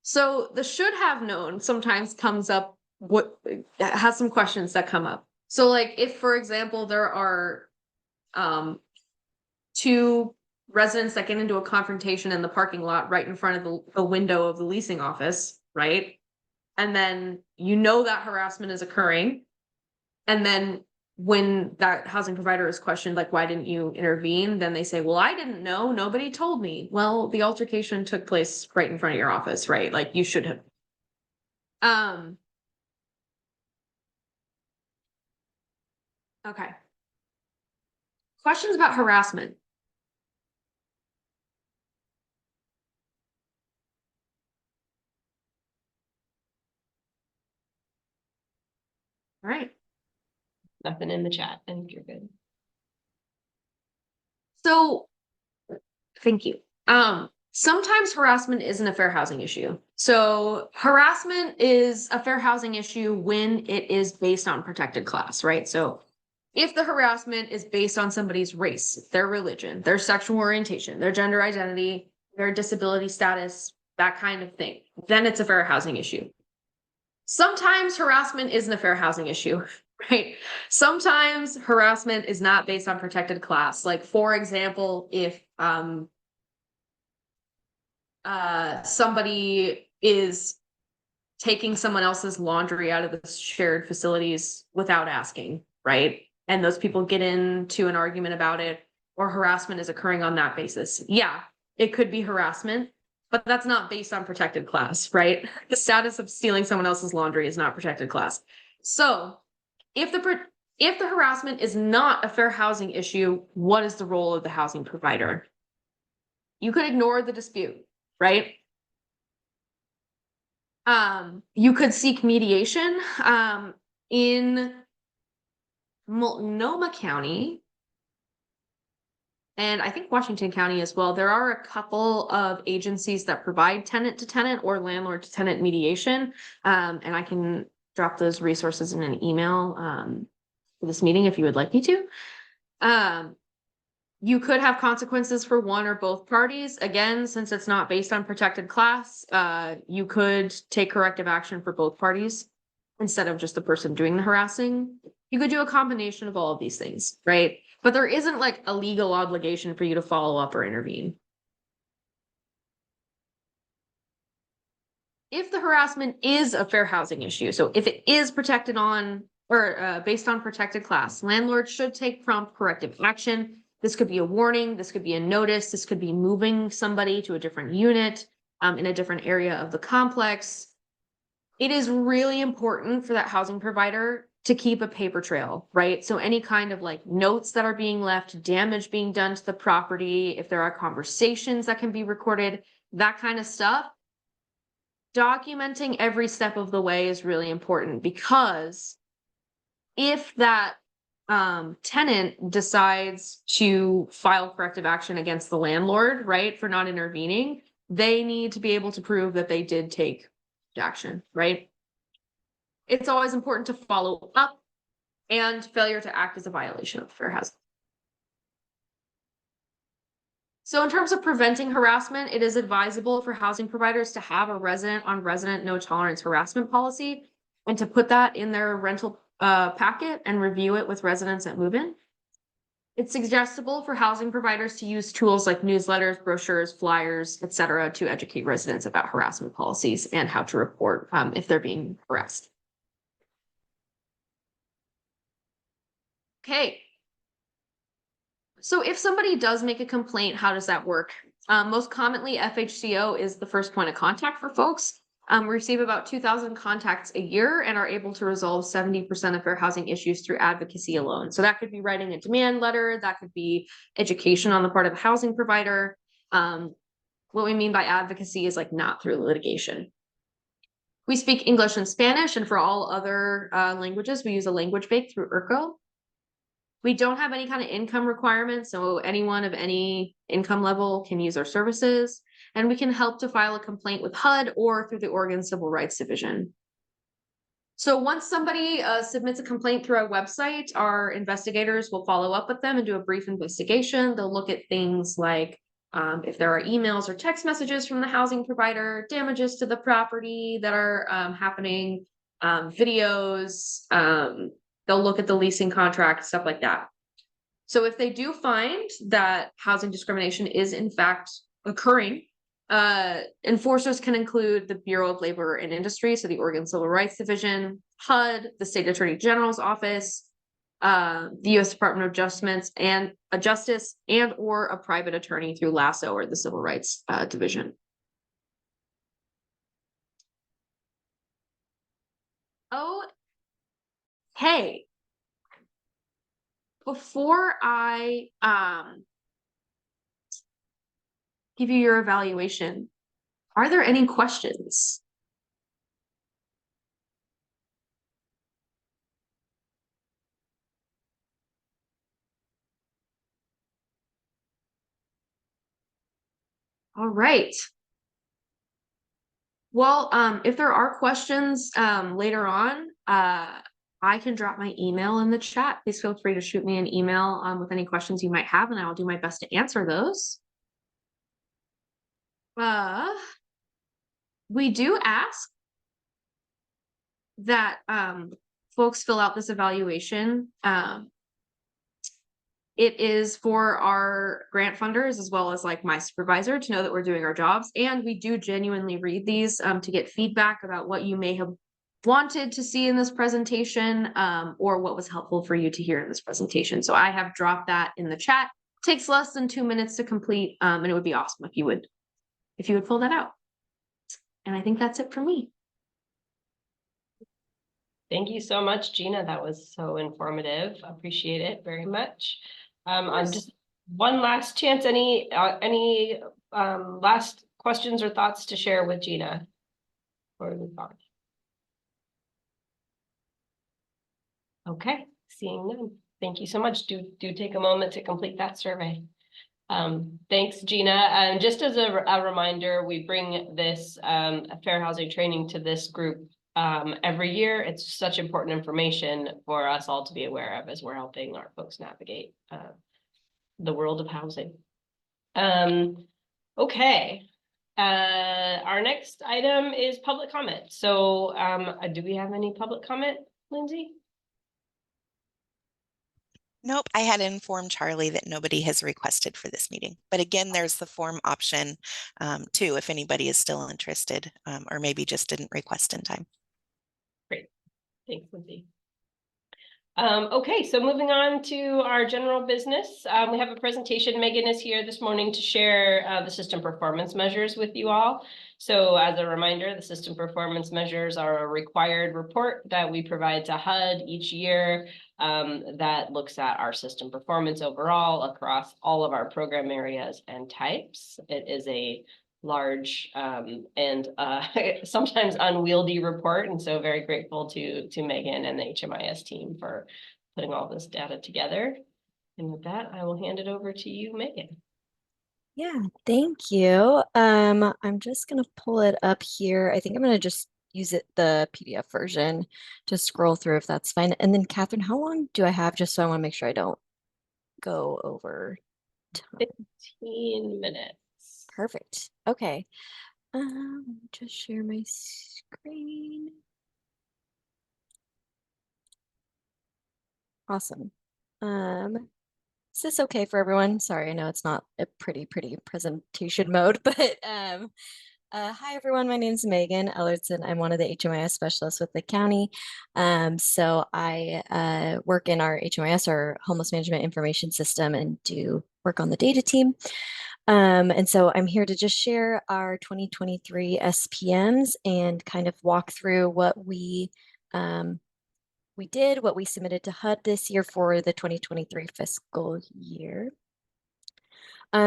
So the should have known sometimes comes up, what has some questions that come up. So like if, for example, there are two residents that get into a confrontation in the parking lot right in front of the window of the leasing office, right? And then you know that harassment is occurring. And then when that housing provider is questioned, like, why didn't you intervene? Then they say, well, I didn't know. Nobody told me. Well, the altercation took place right in front of your office, right? Like you should have. Okay. Questions about harassment? All right. Nothing in the chat. I think you're good. So, thank you. Sometimes harassment isn't a fair housing issue. So harassment is a fair housing issue when it is based on protected class, right? So if the harassment is based on somebody's race, their religion, their sexual orientation, their gender identity, their disability status, that kind of thing, then it's a fair housing issue. Sometimes harassment isn't a fair housing issue, right? Sometimes harassment is not based on protected class. Like, for example, if somebody is taking someone else's laundry out of the shared facilities without asking, right? And those people get into an argument about it, or harassment is occurring on that basis. Yeah, it could be harassment, but that's not based on protected class, right? The status of stealing someone else's laundry is not protected class. So if the harassment is not a fair housing issue, what is the role of the housing provider? You could ignore the dispute, right? You could seek mediation. In Multnomah County, and I think Washington County as well, there are a couple of agencies that provide tenant-to-tenant or landlord-to-tenant mediation. And I can drop those resources in an email for this meeting if you would like me to. You could have consequences for one or both parties. Again, since it's not based on protected class, you could take corrective action for both parties instead of just the person doing the harassing. You could do a combination of all of these things, right? But there isn't like a legal obligation for you to follow up or intervene. If the harassment is a fair housing issue, so if it is protected on or based on protected class, landlords should take prompt corrective action. This could be a warning, this could be a notice, this could be moving somebody to a different unit in a different area of the complex. It is really important for that housing provider to keep a paper trail, right? So any kind of like notes that are being left, damage being done to the property, if there are conversations that can be recorded, that kind of stuff. Documenting every step of the way is really important, because if that tenant decides to file corrective action against the landlord, right, for not intervening, they need to be able to prove that they did take action, right? it's always important to follow up, and failure to act is a violation of fair housing. So in terms of preventing harassment, it is advisable for housing providers to have a resident-on-resident no tolerance harassment policy and to put that in their rental packet and review it with residents at move-in. It's suggestible for housing providers to use tools like newsletters, brochures, flyers, etc., to educate residents about harassment policies and how to report if they're being harassed. Okay. So if somebody does make a complaint, how does that work? Most commonly, FHCO is the first point of contact for folks. We receive about 2,000 contacts a year and are able to resolve 70% of fair housing issues through advocacy alone. So that could be writing a demand letter, that could be education on the part of the housing provider. What we mean by advocacy is like not through litigation. We speak English and Spanish, and for all other languages, we use a language bake through IRCO. We don't have any kind of income requirements, so anyone of any income level can use our services, and we can help to file a complaint with HUD or through the Oregon Civil Rights Division. So once somebody submits a complaint through our website, our investigators will follow up with them and do a brief investigation. They'll look at things like if there are emails or text messages from the housing provider, damages to the property that are happening, videos, they'll look at the leasing contract, stuff like that. So if they do find that housing discrimination is in fact occurring, enforcers can include the Bureau of Labor and Industry, so the Oregon Civil Rights Division, HUD, the State Attorney General's Office, the U.S. Department of Justice, and or a private attorney through LASSO or the Civil Rights Division. Hey, before I give you your evaluation, are there any questions? All right. Well, if there are questions later on, I can drop my email in the chat. Please feel free to shoot me an email with any questions you might have, and I will do my best to answer those. We do ask that folks fill out this evaluation. It is for our grant funders as well as like my supervisor to know that we're doing our jobs. And we do genuinely read these to get feedback about what you may have wanted to see in this presentation or what was helpful for you to hear in this presentation. So I have dropped that in the chat. It takes less than 2 minutes to complete, and it would be awesome if you would fill that out. And I think that's it for me. Thank you so much, Gina. That was so informative. Appreciate it very much. On just one last chance, any last questions or thoughts to share with Gina before we move on? Okay, seeing none. Thank you so much. Do take a moment to complete that survey. Thanks, Gina. And just as a reminder, we bring this fair housing training to this group every year. It's such important information for us all to be aware of as we're helping our folks navigate the world of housing. Okay. Our next item is public comment. So do we have any public comment, Lindsay? Nope, I had informed Charlie that nobody has requested for this meeting. But again, there's the form option too, if anybody is still interested or maybe just didn't request in time. Great, thanks, Lindsay. Okay, so moving on to our general business. We have a presentation. Megan is here this morning to share the system performance measures with you all. So as a reminder, the system performance measures are a required report that we provide to HUD each year that looks at our system performance overall across all of our program areas and types. It is a large and sometimes unwieldy report, and so very grateful to Megan and the HMIS team for putting all this data together. And with that, I will hand it over to you, Megan. Yeah, thank you. I'm just gonna pull it up here. I think I'm gonna just use it the PDF version to scroll through if that's fine. And then Catherine, how long do I have just so I want to make sure I don't go over time? 15 minutes. Perfect. Okay. Just share my screen. Awesome. Is this okay for everyone? Sorry, I know it's not a pretty presentation mode, but hi everyone, my name is Megan Ellertson. I'm one of the HMIS specialists with the county. So I work in our HMIS, our Homeless Management Information System, and do work on the data team. And so I'm here to just share our 2023 SPMs and kind of walk through what we did, what we submitted to HUD this year for the 2023 fiscal year.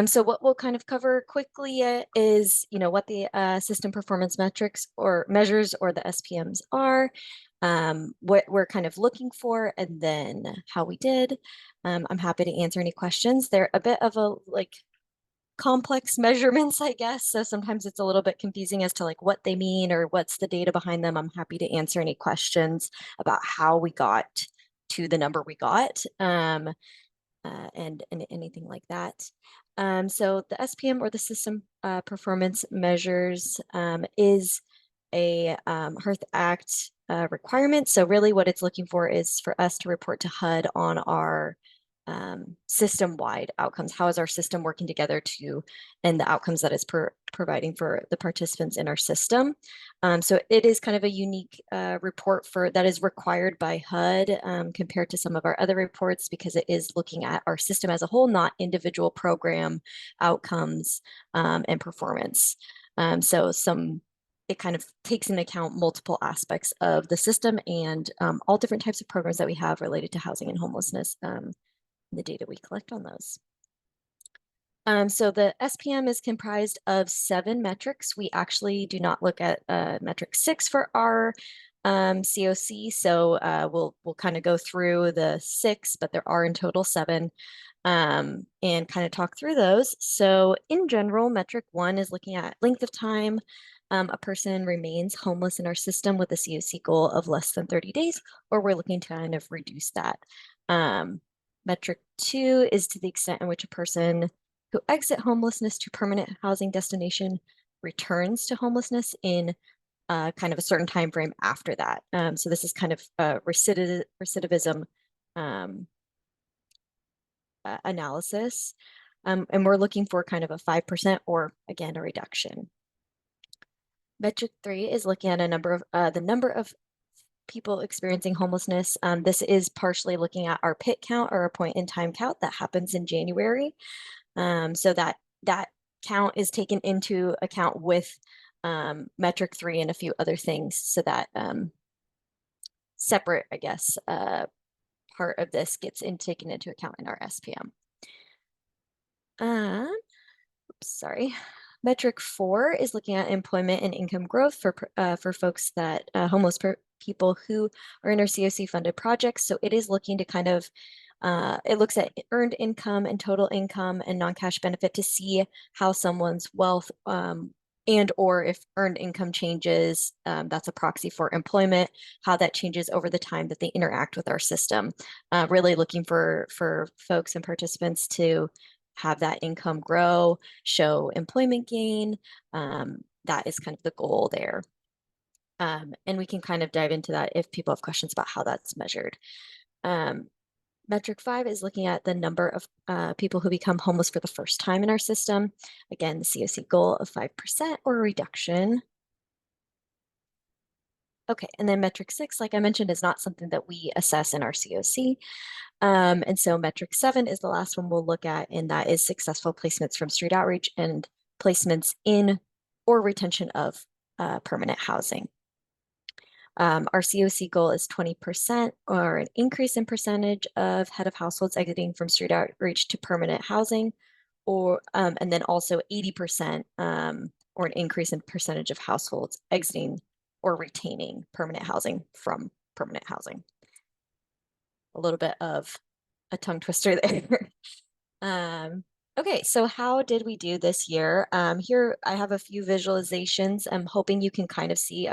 So what we'll kind of cover quickly is, what the system performance metrics or measures or the SPMs are, what we're kind of looking for, and then how we did. I'm happy to answer any questions. They're a bit of a complex measurements, I guess. So sometimes it's a little bit confusing as to what they mean or what's the data behind them. I'm happy to answer any questions about how we got to the number we got, and anything like that. So the SPM or the system performance measures is a HERTH Act requirement. So really what it's looking for is for us to report to HUD on our system-wide outcomes. How is our system working together and the outcomes that it's providing for the participants in our system. So it is kind of a unique report that is required by HUD compared to some of our other reports because it is looking at our system as a whole, not individual program outcomes and performance. It kind of takes into account multiple aspects of the system and all different types of programs that we have related to housing and homelessness. The data we collect on those. So the SPM is comprised of 7 metrics. We actually do not look at metric 6 for our COC. So we'll kind of go through the 6, but there are in total 7 and kind of talk through those. So in general, metric 1 is looking at length of time a person remains homeless in our system with a COC goal of less than 30 days, or we're looking to kind of reduce that. Metric 2 is to the extent in which a person who exit homelessness to permanent housing destination returns to homelessness in kind of a certain time frame after that. So this is kind of recidivism analysis. And we're looking for kind of a 5% or again, a reduction. Metric 3 is looking at the number of people experiencing homelessness. This is partially looking at our PIT count or a point in time count that happens in January. So that count is taken into account with metric 3 and a few other things. So that separate, I guess, part of this gets taken into account in our SPM. Sorry. Metric 4 is looking at employment and income growth for folks that homeless people who are in our COC funded projects. So it is looking to kind of it looks at earned income and total income and non-cash benefit to see how someone's wealth and or if earned income changes, that's a proxy for employment, how that changes over the time that they interact with our system. Really looking for folks and participants to have that income grow, show employment gain. That is kind of the goal there. And we can kind of dive into that if people have questions about how that's measured. Metric 5 is looking at the number of people who become homeless for the first time in our system. Again, the COC goal of 5% or a reduction. Okay, and then metric 6, like I mentioned, is not something that we assess in our COC. And so metric 7 is the last one we'll look at, and that is successful placements from street outreach and placements in or retention of permanent housing. Our COC goal is 20% or an increase in percentage of head of households exiting from street outreach to permanent housing, or and then also 80% or an increase in percentage of households exiting or retaining permanent housing from permanent housing. A little bit of a tongue twister there. Okay, so how did we do this year? Here I have a few visualizations. I'm hoping you can kind of see.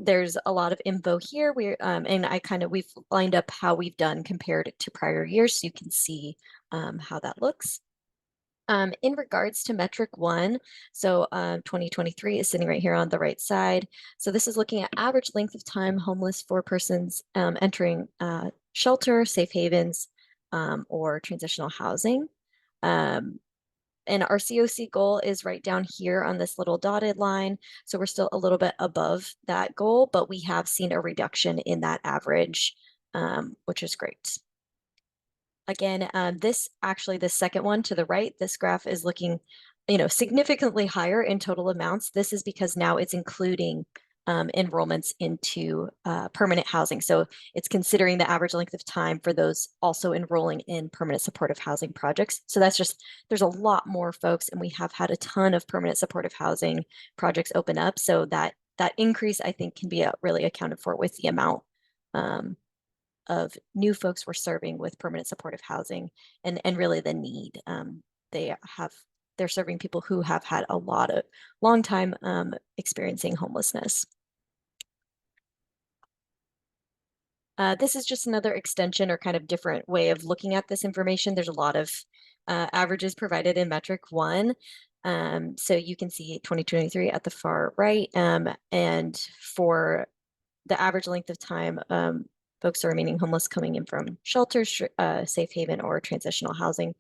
there's a lot of info here. And we've lined up how we've done compared to prior years, so you can see how that looks. In regards to metric 1, so 2023 is sitting right here on the right side. So this is looking at average length of time homeless for persons entering shelter, safe havens, or transitional housing. And our COC goal is right down here on this little dotted line. So we're still a little bit above that goal, but we have seen a reduction in that average, which is great. Again, the second one to the right, this graph is looking, significantly higher in total amounts. This is because now it's including enrollments into permanent housing. So it's considering the average length of time for those also enrolling in permanent supportive housing projects. So there's a lot more folks, and we have had a ton of permanent supportive housing projects open up. So that increase, I think, can be really accounted for with the amount of new folks we're serving with permanent supportive housing and really the need. They're serving people who have had a long time experiencing homelessness. This is just another extension or kind of different way of looking at this information. There's a lot of averages provided in metric 1. So you can see 2023 at the far right. And for the average length of time, folks are remaining homeless coming in from shelters, safe haven, or transitional housing,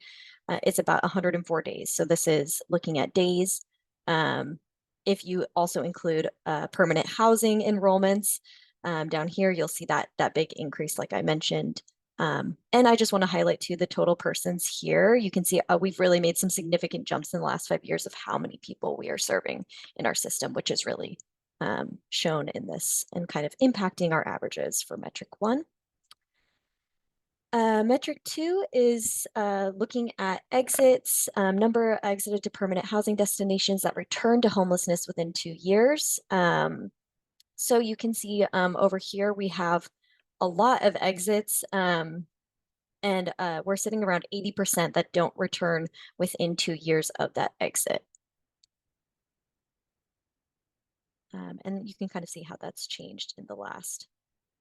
it's about 104 days. So this is looking at days. If you also include permanent housing enrollments, down here, you'll see that big increase, like I mentioned. And I just want to highlight too the total persons here. You can see we've really made some significant jumps in the last 5 years of how many people we are serving in our system, which is really shown in this and kind of impacting our averages for metric 1. Metric 2 is looking at exits, number exited to permanent housing destinations that return to homelessness within 2 years. So you can see over here we have a lot of exits, and we're sitting around 80% that don't return within 2 years of that exit. And you can kind of see how that's changed in the last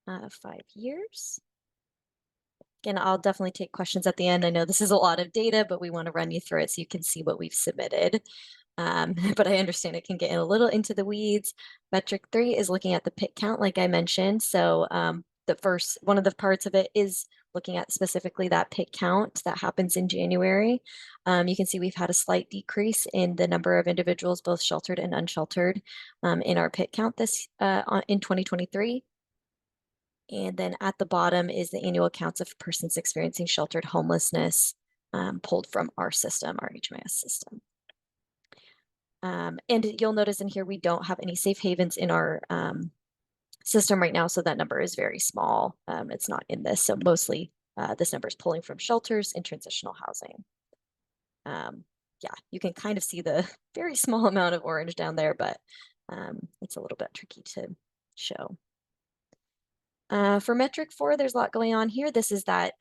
5 years. Again, I'll definitely take questions at the end. I know this is a lot of data, but we want to run you through it so you can see what we've submitted. But I understand it can get a little into the weeds. Metric 3 is looking at the PIT count, like I mentioned. So one of the parts of it is looking at specifically that PIT count that happens in January. You can see we've had a slight decrease in the number of individuals, both sheltered and unsheltered, in our PIT count in 2023. And then at the bottom is the annual counts of persons experiencing sheltered homelessness pulled from our system, our HMIS system. And you'll notice in here, we don't have any safe havens in our system right now. So that number is very small. It's not in this. So mostly this number is pulling from shelters and transitional housing. Yeah, you can kind of see the very small amount of orange down there, but it's a little bit tricky to show. For metric 4, there's a lot going on here. This is that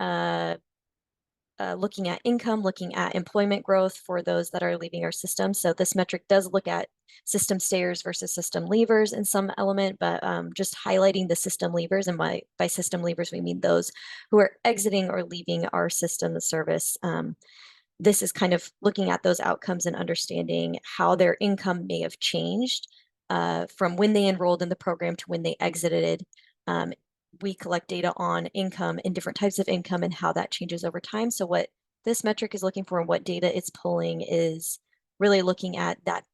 looking at income, looking at employment growth for those that are leaving our system. So this metric does look at system stayers versus system leavers in some element, but just highlighting the system leavers. And by system leavers, we mean those who are exiting or leaving our system, the service. This is kind of looking at those outcomes and understanding how their income may have changed from when they enrolled in the program to when they exited. We collect data on income and different types of income and how that changes over time. So what this metric is looking for and what data it's pulling is really looking at that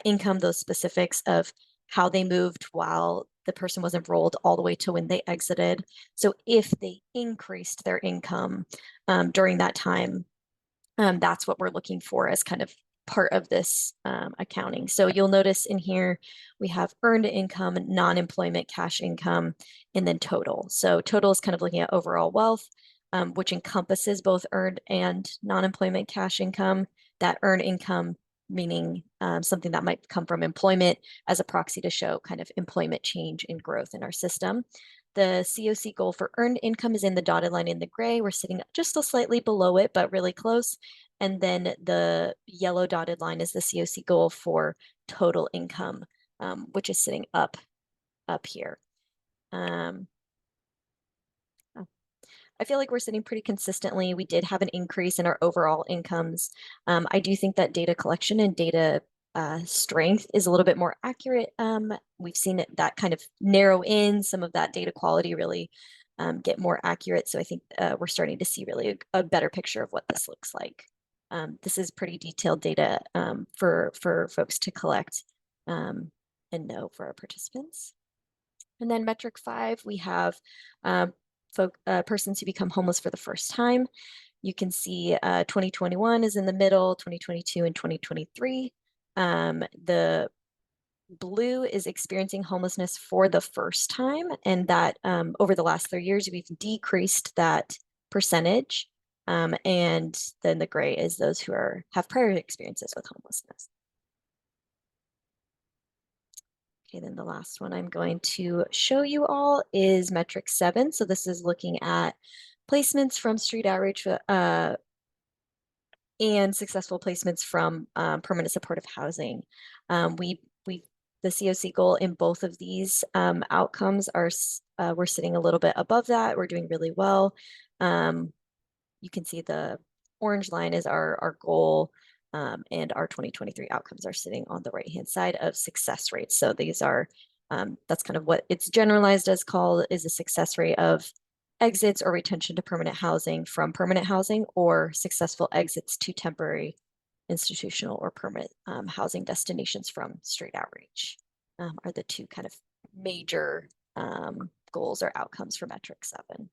income, those specifics of how they moved while the person was enrolled all the way to when they exited. So if they increased their income during that time, that's what we're looking for as kind of part of this accounting. So you'll notice in here, we have earned income, non-employment cash income, and then total. So total is kind of looking at overall wealth, which encompasses both earned and non-employment cash income. That earned income meaning something that might come from employment as a proxy to show kind of employment change and growth in our system. The COC goal for earned income is in the dotted line in the gray. We're sitting just slightly below it, but really close. And then the yellow dotted line is the COC goal for total income, which is sitting up up here. I feel like we're sitting pretty consistently. We did have an increase in our overall incomes. I do think that data collection and data strength is a little bit more accurate. We've seen that kind of narrow in, some of that data quality really get more accurate. So I think we're starting to see really a better picture of what this looks like. This is pretty detailed data for folks to collect and know for our participants. And then metric 5, we have persons who become homeless for the first time. You can see 2021 is in the middle, 2022 and 2023. The blue is experiencing homelessness for the first time, and that over the last 3 years, we've decreased that percentage. And then the gray is those who have prior experiences with homelessness. Okay, then the last one I'm going to show you all is metric 7. So this is looking at placements from street outreach and successful placements from permanent supportive housing. The COC goal in both of these outcomes are we're sitting a little bit above that. We're doing really well. You can see the orange line is our goal. And our 2023 outcomes are sitting on the right-hand side of success rates. So these are, that's kind of what it's generalized as called, is a success rate of exits or retention to permanent housing from permanent housing, or successful exits to temporary, institutional, or permanent housing destinations from street outreach are the two kind of major goals or outcomes for metric 7.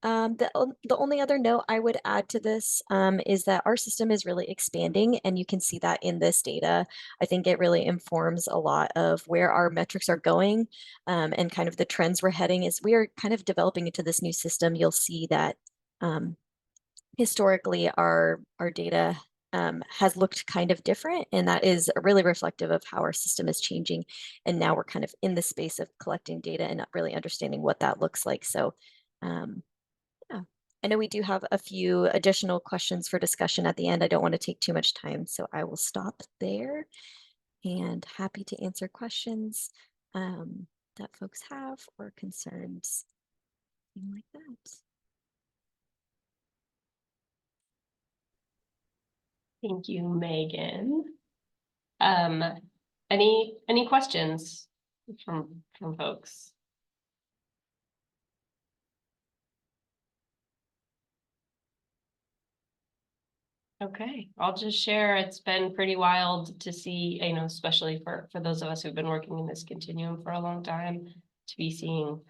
The only other note I would add to this is that our system is really expanding, and you can see that in this data. I think it really informs a lot of where our metrics are going and kind of the trends we're heading. As we are kind of developing into this new system, you'll see that historically our data has looked kind of different, and that is really reflective of how our system is changing. And now we're kind of in the space of collecting data and not really understanding what that looks like. So yeah, I know we do have a few additional questions for discussion at the end. I don't want to take too much time, so I will stop there and happy to answer questions that folks have or concerns, anything like that. Thank you, Megan. Any questions from folks? Okay, I'll just share. It's been pretty wild to see, especially for those of us who've been working in this continuum for a long time, to be seeing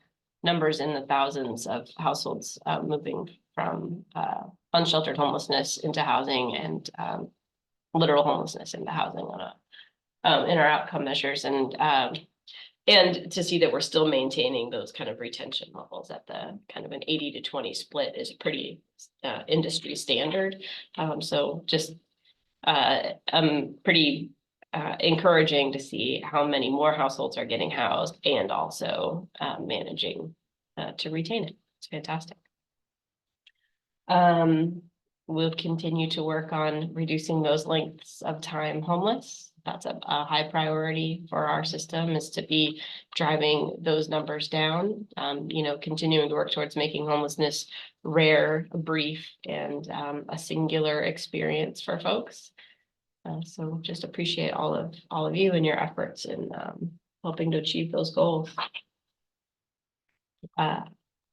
numbers in the thousands of households moving from unsheltered homelessness into housing and literal homelessness into housing in our outcome measures, and to see that we're still maintaining those kind of retention levels at the kind of an 80-20 split is pretty industry standard. So just pretty encouraging to see how many more households are getting housed and also managing to retain it. It's fantastic. We'll continue to work on reducing those lengths of time homeless. That's a high priority for our system, is to be driving those numbers down, continuing to work towards making homelessness rare, brief, and a singular experience for folks. So just appreciate all of you and your efforts in helping to achieve those goals.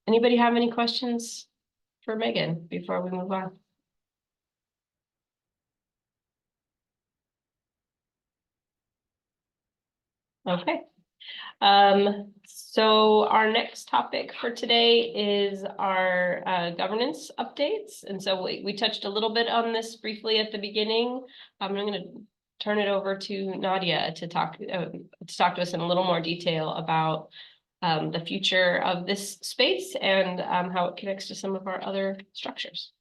Anybody have any questions for Megan before we move on? Okay. So our next topic for today is our governance updates. And so we touched a little bit on this briefly at the beginning. I'm going to turn it over to Nadia to talk to us in a little more detail about the future of this space and how it connects to some of our other structures.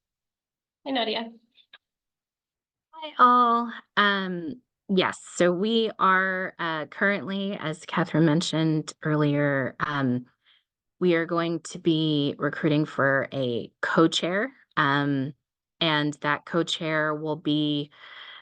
Hi, Nadia. Hi, all. Yes, so we are currently, as Catherine mentioned earlier, we are going to be recruiting for a co-chair, and that co-chair will be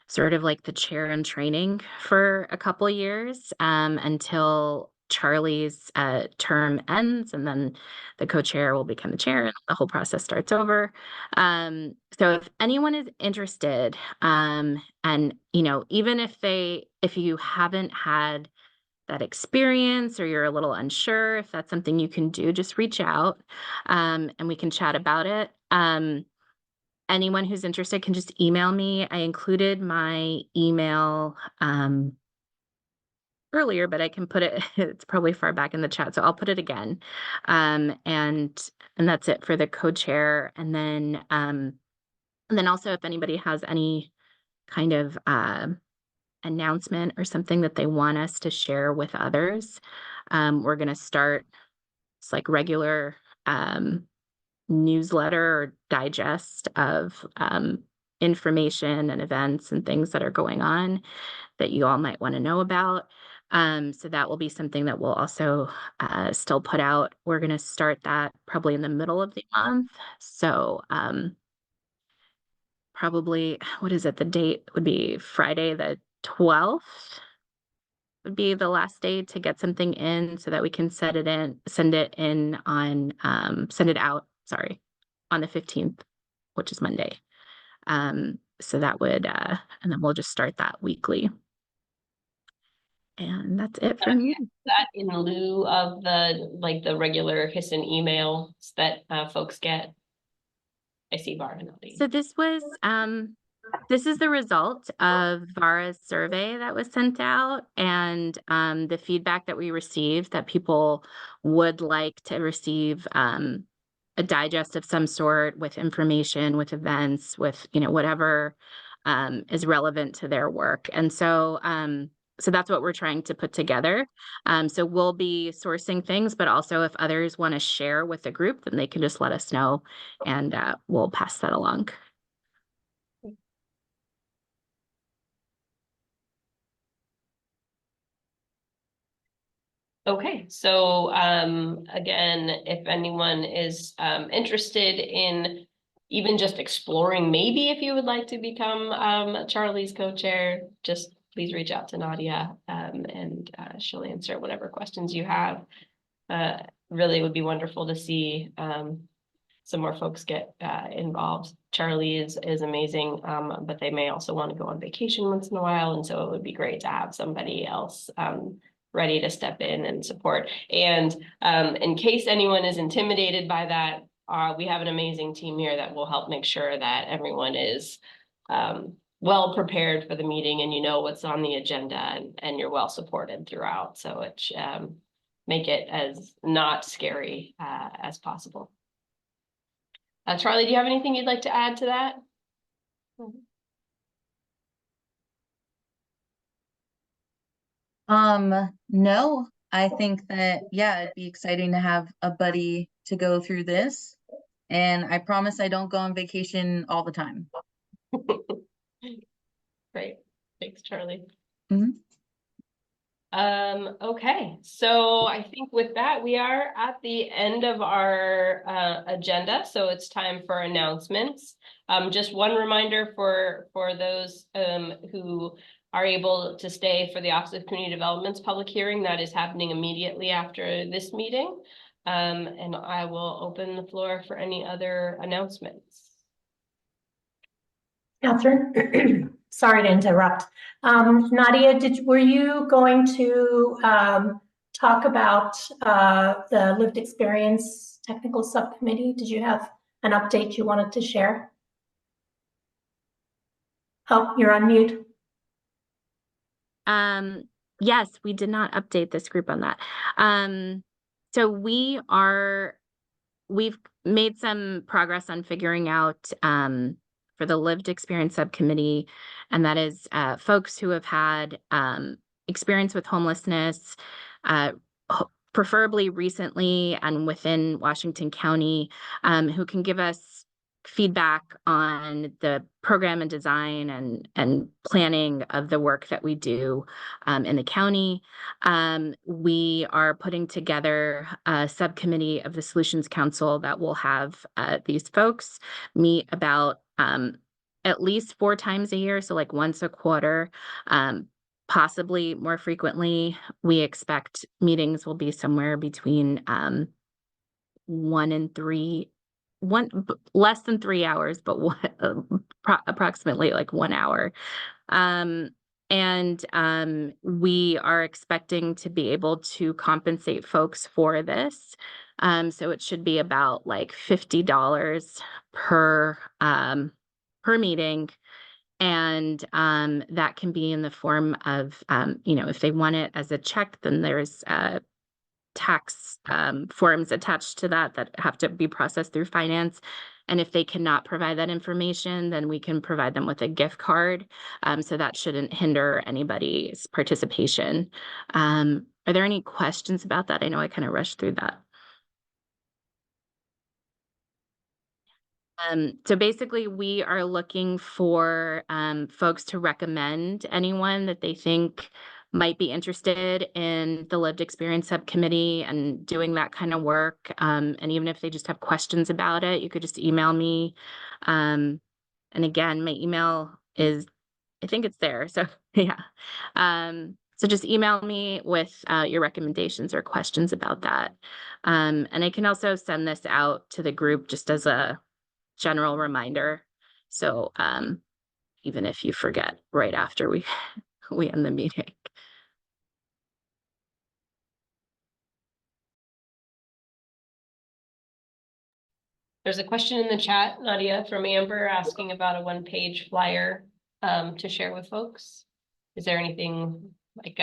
sort of like the chair in training for a couple years until Charlie's term ends, and then the co-chair will become the chair and the whole process starts over. So if anyone is interested, and even if you haven't had that experience or you're a little unsure if that's something you can do, just reach out and we can chat about it. Anyone who's interested can just email me. I included my email earlier, but I can put it, it's probably far back in the chat, so I'll put it again. And that's it for the co-chair. And then also if anybody has any kind of announcement or something that they want us to share with others, we're going to start it's like regular newsletter or digest of information and events and things that are going on that you all might want to know about. So that will be something that we'll also still put out. We're going to start that probably in the middle of the month. So probably, what is it? The date would be Friday the 12th would be the last day to get something in so that we can send it out, sorry, on the 15th, which is Monday. So that would, and then we'll just start that weekly. And that's it from me. That in lieu of the regular HSSN emails that folks get. I see Vara nodding. So this is the result of Vara's survey that was sent out, and the feedback that we received that people would like to receive a digest of some sort with information, with events, with whatever is relevant to their work. And so so that's what we're trying to put together. So we'll be sourcing things, but also if others want to share with the group, then they can just let us know and we'll pass that along. Okay, so again, if anyone is interested in even just exploring, maybe if you would like to become Charlie's co-chair, just please reach out to Nadia and she'll answer whatever questions you have. Really would be wonderful to see some more folks get involved. Charlie is amazing, but they may also want to go on vacation once in a while, and so it would be great to have somebody else ready to step in and support. And in case anyone is intimidated by that, we have an amazing team here that will help make sure that everyone is well prepared for the meeting and you know what's on the agenda and you're well supported throughout. So it make it as not scary as possible. Charlie, do you have anything you'd like to add to that? No, I think that, yeah, it'd be exciting to have a buddy to go through this. And I promise I don't go on vacation all the time. Great. Thanks, Charlie. Mhm. Okay, so I think with that, we are at the end of our agenda, so it's time for announcements. Just one reminder for those who are able to stay for the Office of Community Development's public hearing that is happening immediately after this meeting. And I will open the floor for any other announcements. Catherine, sorry to interrupt. Nadia, were you going to talk about the lived experience technical subcommittee? Did you have an update you wanted to share? Oh, you're on mute. Yes, we did not update this group on that. So we've made some progress on figuring out for the lived experience subcommittee, and that is folks who have had experience with homelessness, preferably recently and within Washington County, who can give us feedback on the program and design and planning of the work that we do in the county. We are putting together a subcommittee of the Solutions Council that will have these folks meet about at least 4 times a year, so like once a quarter, possibly more frequently. We expect meetings will be somewhere between 1 and 3, less than 3 hours, but approximately like 1 hour. We are expecting to be able to compensate folks for this. So it should be about like $50 per meeting. And that can be in the form of, if they want it as a check, then there's tax forms attached to that have to be processed through finance. And if they cannot provide that information, then we can provide them with a gift card. So that shouldn't hinder anybody's participation. Are there any questions about that? I know I kind of rushed through that. So basically, we are looking for folks to recommend anyone that they think might be interested in the lived experience subcommittee and doing that kind of work. And even if they just have questions about it, you could just email me. And again, my email is, I think it's there. So yeah. So just email me with your recommendations or questions about that. And I can also send this out to the group just as a general reminder. So even if you forget right after we end the meeting. There's a question in the chat, Nadia, from Amber asking about a one-page flyer to share with folks. Is there anything like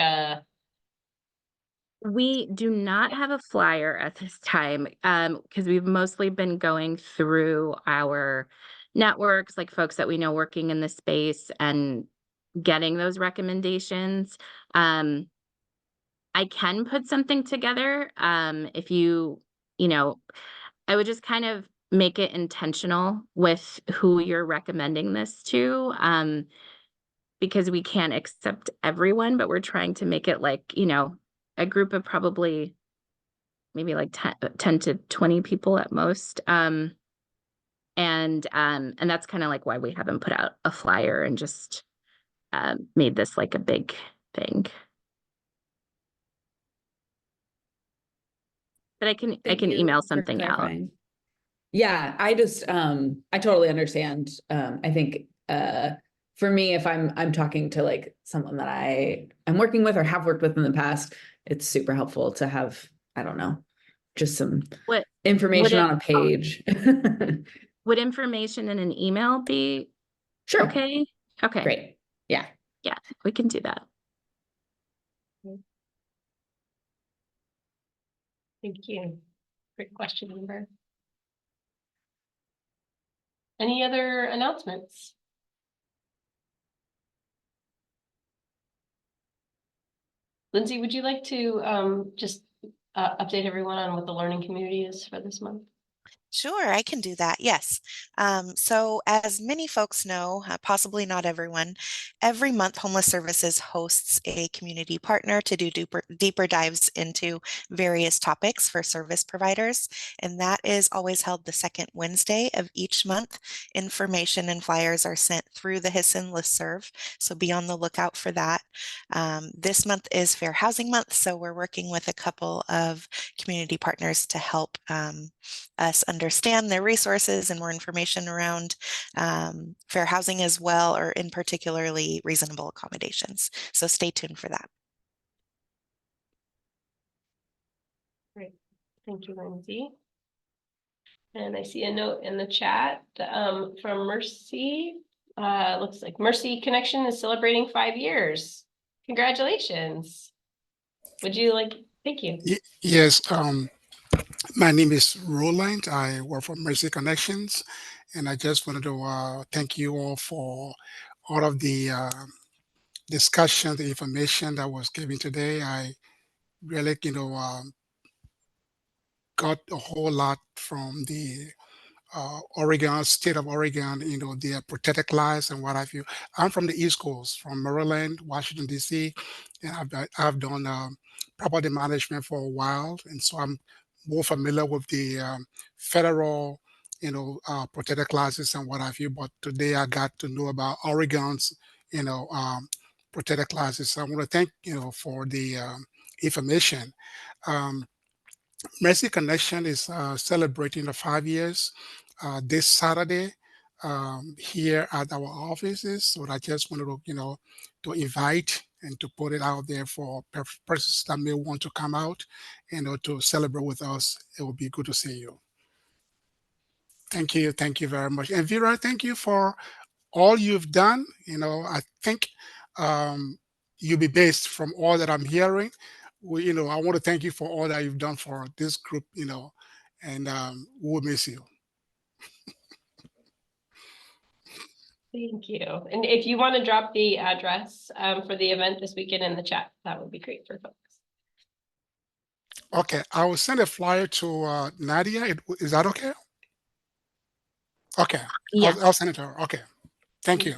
We do not have a flyer at this time because we've mostly been going through our networks, like folks that we know working in the space and getting those recommendations. I can put something together if I would just kind of make it intentional with who you're recommending this to. Because we can't accept everyone, but we're trying to make it like, a group of probably maybe like 10 to 20 people at most. And that's kind of like why we haven't put out a flyer and just made this like a big thing. But I can email something out. Yeah, I totally understand. I think for me, if I'm talking to like someone that I'm working with or have worked with in the past, it's super helpful to have, I don't know, just some information on a page. Would information in an email be sure? Okay. Okay. Great. Yeah. Yeah, we can do that. Thank you. Great question, Amber. Any other announcements? Lindsay, would you like to just update everyone on what the learning community is for this month? Sure, I can do that. Yes. So as many folks know, possibly not everyone, every month Homeless Services hosts a community partner to do deeper dives into various topics for service providers. And that is always held the second Wednesday of each month. Information and flyers are sent through the HSSN listserv. So be on the lookout for that. This month is Fair Housing Month. So we're working with a couple of community partners to help us understand their resources and more information around fair housing as well, or in particularly reasonable accommodations. So stay tuned for that. Great. Thank you, Lindsay. And I see a note in the chat from Mercy. Looks like Mercy Connection is celebrating 5 years. Congratulations. Would you like, thank you. Yes, my name is Roland. I work for Mercy Connections, and I just wanted to thank you all for all of the discussion, the information that was given today. I really, got a whole lot from the Oregon, state of Oregon, their protected class and what have you. I'm from the East Coast, from Maryland, Washington, D.C., and I've done property management for a while. And so I'm more familiar with the federal protected classes and what have you. But today I got to know about Oregon's, protected classes. I want to thank, for the information. Um, Mercy Connection is celebrating the 5 years this Saturday here at our offices. So I just wanted to, to invite and to put it out there for persons that may want to come out, to celebrate with us. It will be good to see you. Thank you. Thank you very much. And Vera, thank you for all you've done. I think you'll be based from all that I'm hearing. I want to thank you for all that you've done for this group, and we'll miss you. Thank you. And if you want to drop the address for the event this weekend in the chat, that would be great for folks. Okay, I will send a flyer to Nadia. Is that okay? Okay, Yeah. I'll send it to her. Okay, thank you.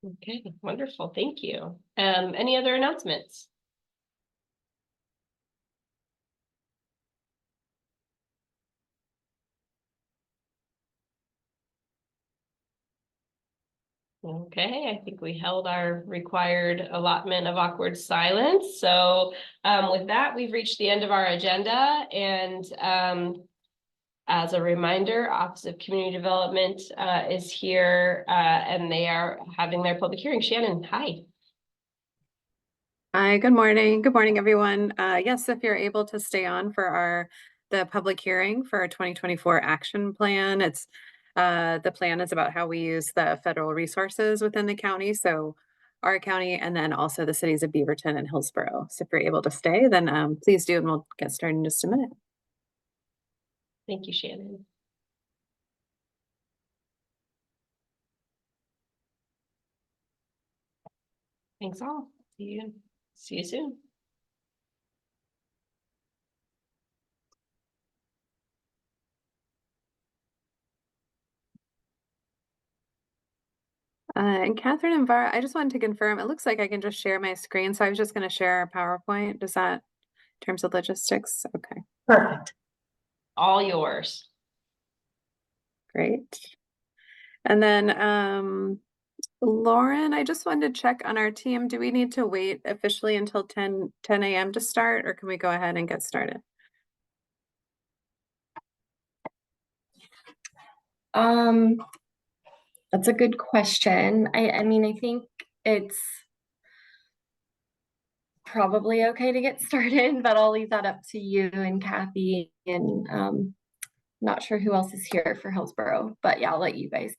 Okay, wonderful. Thank you. Any other announcements? Okay, I think we held our required allotment of awkward silence. So with that, we've reached the end of our agenda. And as a reminder, Office of Community Development is here and they are having their public hearing. Shannon, hi. Hi, good morning. Good morning, everyone. Yes, if you're able to stay on for the public hearing for our 2024 action plan, the plan is about how we use the federal resources within the county. So our county, and then also the cities of Beaverton and Hillsborough. So if you're able to stay, then please do, and we'll get started in just a minute. Thank you, Shannon. Thanks all. See you soon. And Catherine and Vara, I just wanted to confirm, it looks like I can just share my screen. So I was just going to share our PowerPoint. Does that, in terms of logistics? Okay. Perfect. All yours. Great. And then Lauren, I just wanted to check on our team. Do we need to wait officially until 10 a.m. to start, or can we go ahead and get started? That's a good question. I mean, I think it's probably okay to get started, but I'll leave that up to you and Kathy, and not sure who else is here for Hillsborough, but yeah, I'll let you guys